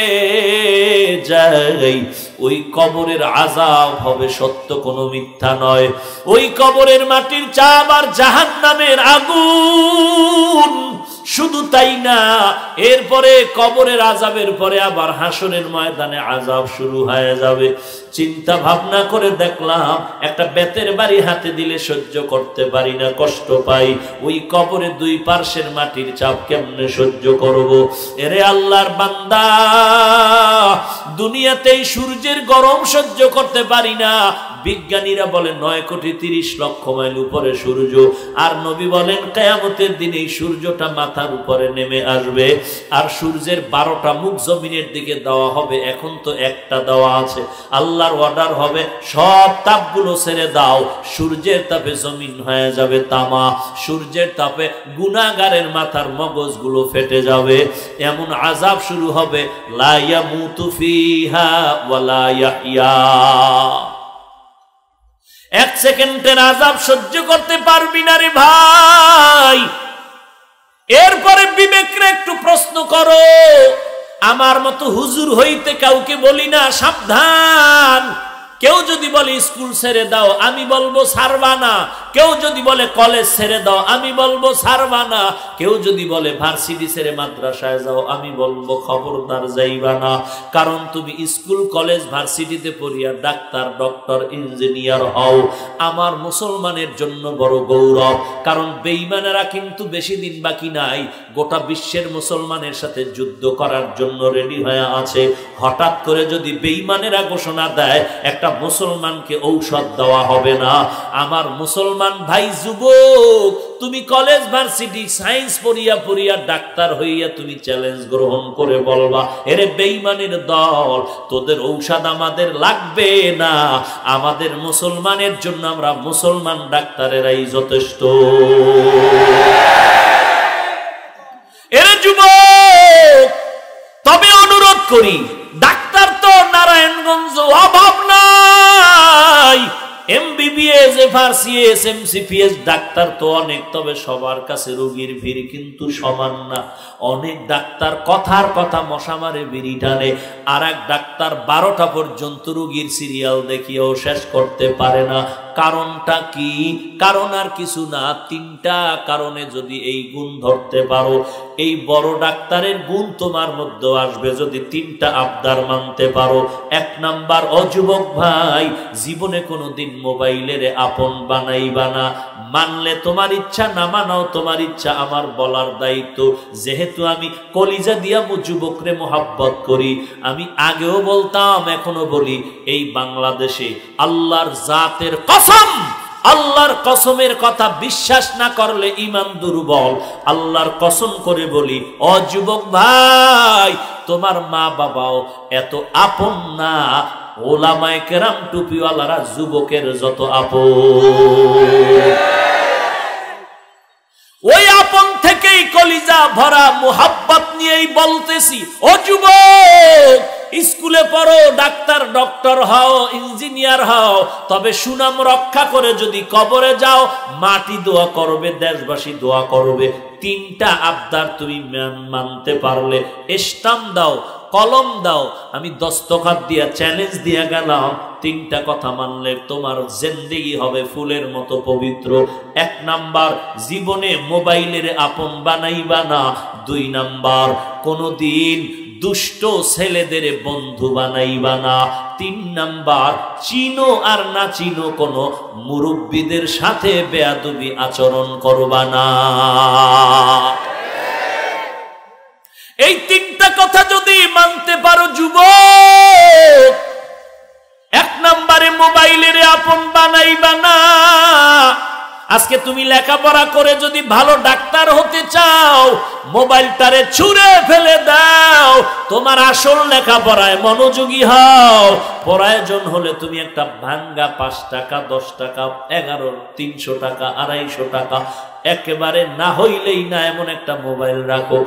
যাই, ওই কবরের আযাব হবে সত্য, কোনো মিথ্যা নয়। ওই কবরের মাটির চাপ আর জাহান্নামের আগুন। শুধু তাই না, এরপরে কবরের আযাবের পরে আবার হাসরের ময়দানে আযাব শুরু হয়ে যাবে। চিন্তা ভাবনা করে দেখলাম, একটা বেতের বাড়ি হাতে দিলে সহ্য করতে পারি না, কষ্ট পাই। ওই কবরে 2 পার্শ্বের মাটির চাপ কেমনে সহ্য করব? এরে আল্লাহর বান্দা, দুনিয়াতেই সূর্যের গরম সহ্য করতে পারি না। বিজ্ঞানীরা বলে 9,30,00,000 মাইল উপরে সূর্য। আর নবী বলেন কিয়ামতের দিনে সূর্যটা মাথার উপরে নেমে আসবে, আর সূর্যের 12টা মুখ জমিনের দিকে দেওয়া হবে। এখন তো একটা দেওয়া আছে। আল্লাহর অর্ডার হবে, সব তাপগুলো ছেড়ে দাও। সূর্যের তাপে জমিন হয়ে যাবে তামা, সূর্যের তাপে গুনাহগারের মাথার মগজগুলো ফেটে যাবে। এমন আযাব শুরু হবে, লা ইয়ামুতু ফিহা ওয়া লা ইয়াহইয়া। 1 সেকেন্ডের আযাব সহ্য করতে পারবি না রে ভাই। এরপরে বিবেকরে একটু প্রশ্ন করো। আমার মতো হুজুর হইতে কাউকে বলি না, সাবধান। কেউ যদি বলে স্কুল ছেড়ে দাও, আমি বলবো ছাড়বা না। কেউ যদি বলে কলেজ ছেড়ে দাও, আমি বলবো ছাড়বা না। কেউ যদি বলে ভার্সিটি ছেড়ে মাদ্রাসায় যাও, আমি বলবো খবরদার যাইবা না। কারণ তুমি স্কুল কলেজ ভার্সিটিতে পড়িয়া ডাক্তার, ডক্টর, ইঞ্জিনিয়ার হও, আমার মুসলমানের জন্য বড় গৌরব। কারণ বেঈমানেরা কিন্তু বেশি দিন বাকি নাই, গোটা বিশ্বের মুসলমানের সাথে যুদ্ধ করার জন্য রেডি হয়ে আছে। হঠাৎ করে যদি বেঈমানেরা ঘোষণা দেয় একটা মুসলমানকে ঔষধ দেওয়া হবে না, আমার মুসলমান ভাই যুবক, তুমি কলেজ ভার্সিটি সায়েন্স পড়িয়া পড়িয়া ডাক্তার হইয়া তুমি চ্যালেঞ্জ গ্রহণ করে বলবা, এরে বেঈমানের দল, তোদের ঔষধ আমাদের লাগবে না, আমাদের মুসলমানের জন্য আমরা মুসলমান ডাক্তারেরাই যথেষ্ট। এরে যুবক, তবে অনুরোধ করি, ডাক্তার তো নারায়ণগঞ্জ অভাব নাই, এমবিবিএস, এফআরসিএস, এমসিপিএস ডাক্তার তো অনেক, তবে সবার কাছে রোগীর ভিড় কিন্তু সমান না। অনেক ডাক্তার কথার কথা মশা মারে বিড়ি টানে, আর এক ডাক্তার 12টা পর্যন্ত রোগীর সিরিয়াল দেখিয়েও শেষ করতে পারে না। কারণটা কি? কারণ আর কিছু না, তিনটা কারণে যদি এই গুণ ধরতে পারো, এই বড় ডাক্তারের গুণ তোমার মধ্যে আসবে যদি তিনটা আবদার মানতে পারো। এক নাম্বার, ও যুবক ভাই, জীবনে কোনোদিন মোবাইলের আপন বানাইবা না। মানলে তোমার ইচ্ছা, না মানাও তোমার ইচ্ছা, আমার বলার দায়িত্ব। যেহেতু আমি কলিজা দিয়া যুবকরে মোহাব্বত করি, আমি আগেও বলতাম এখনো বলি, এই বাংলাদেশে আল্লাহর জাতের কসম, আল্লাহর কসমের কথা বিশ্বাস না করলে ঈমান দুর্বল। আল্লাহর কসম করে বলি, ও যুবক ভাই, তোমার মা বাবাও এত আপন না। ওলামায়ে কেরাম টুপিওয়ালারা যুবকের যত আপন, ওই আপন থেকেই কলিজা ভরা মুহাব্বত নিয়েই বলতেছি, ও যুবক, স্কুলে পড়ো, ডাক্তার ডক্টর হও, ইঞ্জিনিয়ার হও, তবে সুনাম রক্ষা করে যদি কবরে যাও, মাটি দোয়া করবে, দেশবাসী দোয়া করবে। তিনটা আবদার তুমি মানতে পারলে স্টাম্প দাও, কলম দাও, আমি দস্তখত দিয়া চ্যালেঞ্জ দিয়া গেলাম, তিনটা কথা মানলে তোমার জিন্দেগি হবে ফুলের মতো পবিত্র। এক নাম্বার, জীবনে মোবাইলের আপন বানাইবা না। দুই নাম্বার, কোনদিন দুষ্ট ছেলেদের বন্ধু বানাইবা না। তিন নাম্বার, চিনো আর না চিনো কোনো মুরব্বীদের সাথে বেয়াদবি আচরণ করবা না। এই তিনটা কথা যদি মানতে পারো যুবক, এক নম্বরে মোবাইলের আপন বানাইবা না। আজকে তুমি লেখাপড়া করে যদি ভালো ডাক্তার হতে চাও, মোবাইলটারে ছুঁড়ে ফেলে দাও, তোমার আসল লেখাপড়ায় মনোযোগী হও। প্রয়োজন হলে তুমি একটা ভাঙ্গা 5 টাকা, 10 টাকা, 11, 300 টাকা, 250 টাকা, একেবারে না হইলেই না এমন একটা মোবাইল রাখো।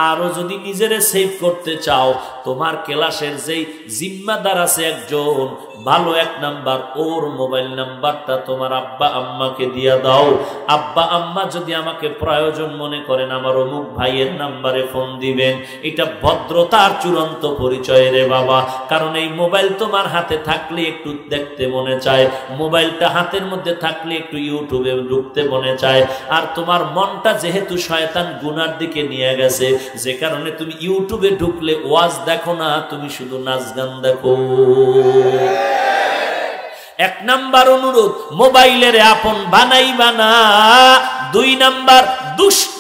আরো যদি নিজেরে সেভ করতে চাও, তোমার ক্লাসের যেই জিম্মাদার আছে একজন ভালো, এক নাম্বার, ওর মোবাইল নাম্বারটা তোমার আব্বা আম্মাকে দিয়া দাও। আব্বা আম্মা যদি আমাকে প্রয়োজন মনে করেন, আমার অমুক ভাইয়ের নাম্বারে ফোন দিবেন। এটা ভদ্রতার চূড়ান্ত পরিচয় রে বাবা। কারণ এই মোবাইল তোমার হাতে থাকলে একটু দেখতে মনে চায়, মোবাইলটা হাতের মধ্যে থাকলে একটু ইউটিউবে ঢুকতে মনে চায়। আর তোমার মনটা যেহেতু শয়তান গুনার দিকে নিয়ে গেছে, যে কারণে তুমি ইউটিউবে ঢুকলে ওয়াজ দেখো না, তুমি শুধু নাচ গান দেখো। এক নাম্বার অনুরোধ, মোবাইলের আপন বানাইবা না। দুই নাম্বার, দুষ্ট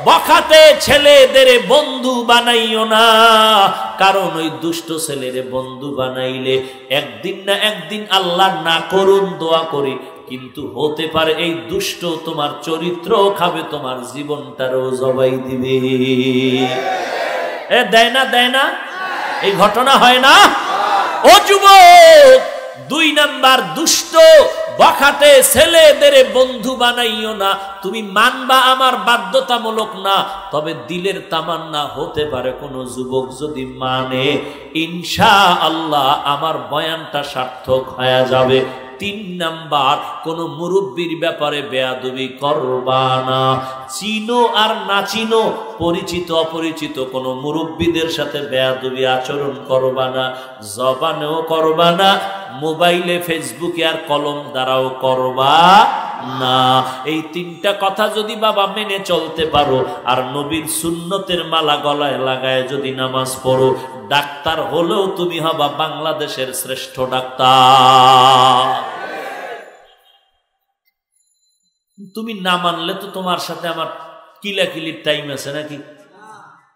বখাতে ছেলেদের বন্ধু বানাইও না। কারণ ওই দুষ্ট ছেলের বন্ধু বানাইলে একদিন না একদিন, আল্লাহ না করুন দোয়া করি, কিন্তু হতে পারে এই দুষ্ট তোমার চরিত্র খাবে, তোমার জীবনটারও জবাই দিবে। দেয় না, দেয় না, এই ঘটনা হয় না? ও যুবক, দুই নাম্বার, দুষ্ট বখাটে ছেলেদের বন্ধু বানাইও না। তুমি মানবা আমার বাধ্যতামূলক না, তবে দিলের তামান্না হতে পারে কোন যুবক যদি মানে, ইনশাআল্লাহ আমার বয়ানটা সার্থক হয়ে যাবে। তিন নাম্বার, কোন মুরব্বীর ব্যাপারে বেয়াদবি করবা না। চিনো আর না চিনো, পরিচিত অপরিচিত কোন মুরব্বীদের সাথে বেয়াদবি আচরণ করবা না, জবানেও করবা না, মোবাইলে ফেসবুকে আর কলম দ্বারাও করবা না। এই তিনটা কথা যদি বাবা মেনে চলতে পারো, আর নবীর সুন্নতের মালা গলায় লাগায় যদি নামাজ পড়ো, ডাক্তার হলেও তুমি হবা বাংলাদেশের শ্রেষ্ঠ ডাক্তার। তুমি না মানলে তো তোমার সাথে আমার কিলাকিলির টাইম আছে নাকি?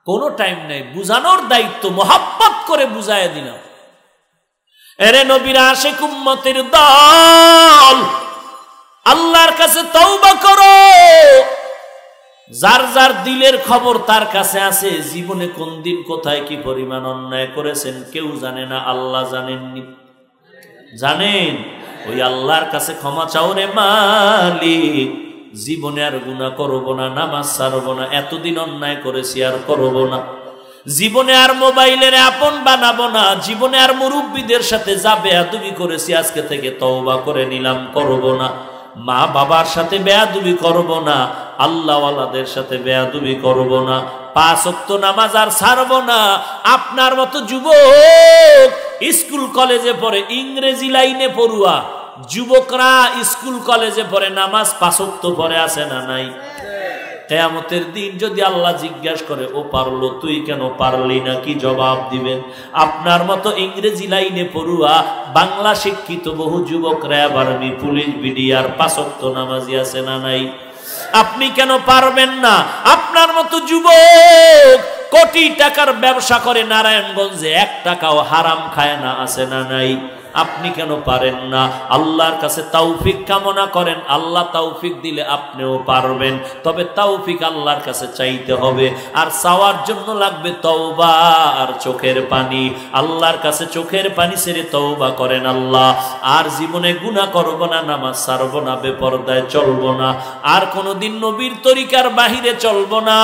কোনো টাইম নাই, বুঝানোর দায়িত্ব, মোহাব্বত করে বুঝায় দিলাম। এরে নবীর আশিক উম্মতের দল, আল্লাহর কাছে তওবা করো। যার যার দিলের খবর তার কাছে আছে, জীবনে কোন দিন কোথায় কি পরিমাণ অন্যায় করেছেন কেউ জানে না, আল্লাহ জানেননি। জানেন? ওই আল্লাহর কাছে ক্ষমা চাও রে মালিক, জীবনে আর গুনাহ করব না, নামাজ ছাড়ব না, এতদিন অন্যায় করেছি আর করব না, জীবনে আর মোবাইলের আপন বানাবো না, জীবনে আর মুরব্বীদের সাথে যা বেয়াদবি করেছি আজকে থেকে তওবা করে নিলাম, করব না। মা বাবার সাথে বেয়াদবি করব না, আল্লাহওয়ালাদের সাথে বেয়াদবি করব না, 5 ওয়াক্ত নামাজ আর ছাড়ব না। আপনার মতো যুবক স্কুল কলেজে পড়ে, ইংরেজি লাইনে পড়ুয়া, যুবকরা স্কুল কলেজে পড়ে, নামাজ 5 ওয়াক্ত পড়ে, আছে না নাই? কিয়ামতের দিন যদি আল্লাহ জিজ্ঞাসা করে ও পারলো, তুই কেন পারলি না, কি জবাব দিবেন? আপনার মতো ইংরেজি লাইনে পড়ুয়া বাংলা শিক্ষিত বহু যুবক, র্যাব, আর্মি, পুলিশ, বিডিআর 5 ওয়াক্ত নামাজি আছে না নাই? আপনি কেন পারবেন না? আপনার মতো যুবক কোটি টাকার ব্যবসা করে, নারায়ণগঞ্জে 1 টাকাও হারাম খায় না, আছে না নাই? আপনি কেন পারেন না? আল্লাহর কাছে তৌফিক কামনা করেন, আল্লাহ তৌফিক দিলে আপনিও পারবেন। তবে তৌফিক আল্লাহর কাছে চাইতে হবে, আর চাওয়ার জন্য লাগবে তওবা আর চোখের পানি। আল্লাহর কাছে চোখের পানি ছেড়ে তওবা করেন, আল্লাহ আর জীবনে গুনাহ করব না, নামাজ ছাড়ব না, বেপরদায় চলব না, আর কোনোদিন নবীর তরিকার বাহিরে চলব না,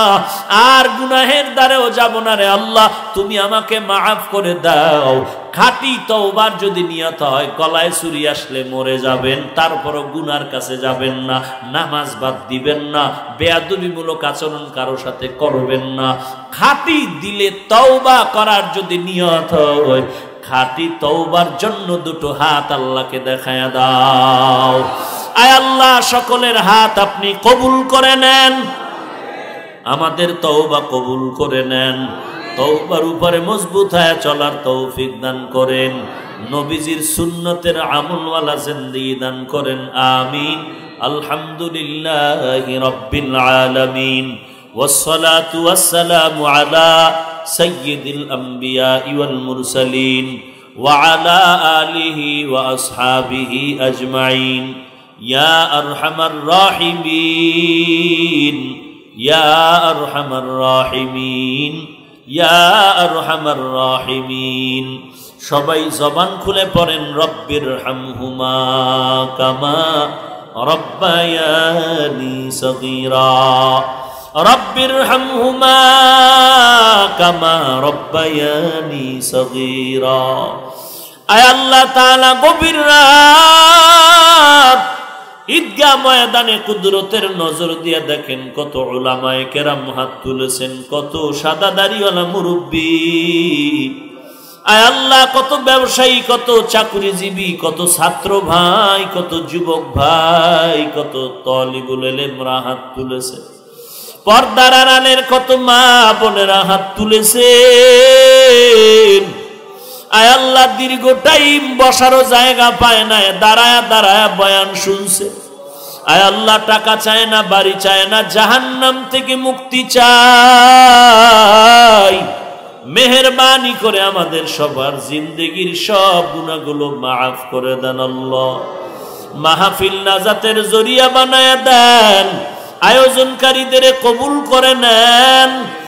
আর গুনাহের দ্বারেও যাব না রে আল্লাহ, তুমি আমাকে মাফ করে দাও। খাঁটি তওবার যদি নিয়ত হয়, গলায় ছুরি আসলে মরে যাবেন, তারপরও গুনার কাছে যাবেন না, নামাজ বাদ দিবেন না, বেয়াদবিমূলক আচরণ কারো সাথে করবেন না। খাঁটি দিলে তওবা করার যদি নিয়ত হয়, খাঁটি তওবার জন্য 2টো হাত আল্লাহকে দেখায়া দাও। আয় আল্লাহ, সকলের হাত আপনি কবুল করে নেন, আমাদের তওবা কবুল করে নেন, তওবার উপরে মজবুত হয়ে চলার তৌফিক দান করেন, নবীজির সুন্নতের আমলওয়ালা জিন্দেগি দান করেন, আমিন। আলহামদুলিল্লাহি রাব্বিল আলামিন, ওয়াসসালাতু ওয়াসসালামু আলা সাইয়্যিদিল আমবিয়া ওয়াল মুরসালিন ওয়া আলা আলিহি ওয়া আসহাবিহি আজমাইন। ইয়া আরহামার রাহিমিন, ইয়া আরহামার রাহিমিন, ইয়া আরহামার রাহিমিন। সবাই জবান খুলে পড়েন, রব্বির হামহুমা কামা রব্বায়ানি সগীরা, রব্বির হামহুমা কামা রব্বায়ানি সগীরা। আয় আল্লাহ তাআলা, গভীর রাত ঈদগাহ ময়দানে কুদরতের নজর দিয়ে দেখেন কত উলামায়ে কেরাম হাত তুলেছেন, কত সাদা দাড়িওয়ালা মুরব্বী। আয় আল্লাহ, কত ব্যবসায়ী, কত চাকুরিজীবী, কত ছাত্র ভাই, কত যুবক ভাই, কত তালিবুল ইলমরা হাত তুলেছে, পর্দার আড়ালের কত মা বোনেরা হাত তুলেছেন। আয় আল্লাহ, দীর্ঘ টাইম বসারও জায়গা পায় না, দাঁড়ায়া দাঁড়ায়া বয়ান শুনছে। আয় আল্লাহ, টাকা চায় না, বাড়ি চায় না, জাহান্নাম থেকে মুক্তি চাই। মেহেরবানি করে আমাদের সবার জিন্দেগির সব গুনাহগুলো মাফ করে দেন আল্লাহ। মাহফিল নাজাতের জরিয়া বানায়া দেন, আয়োজনকারীদের কবুল করে নেন।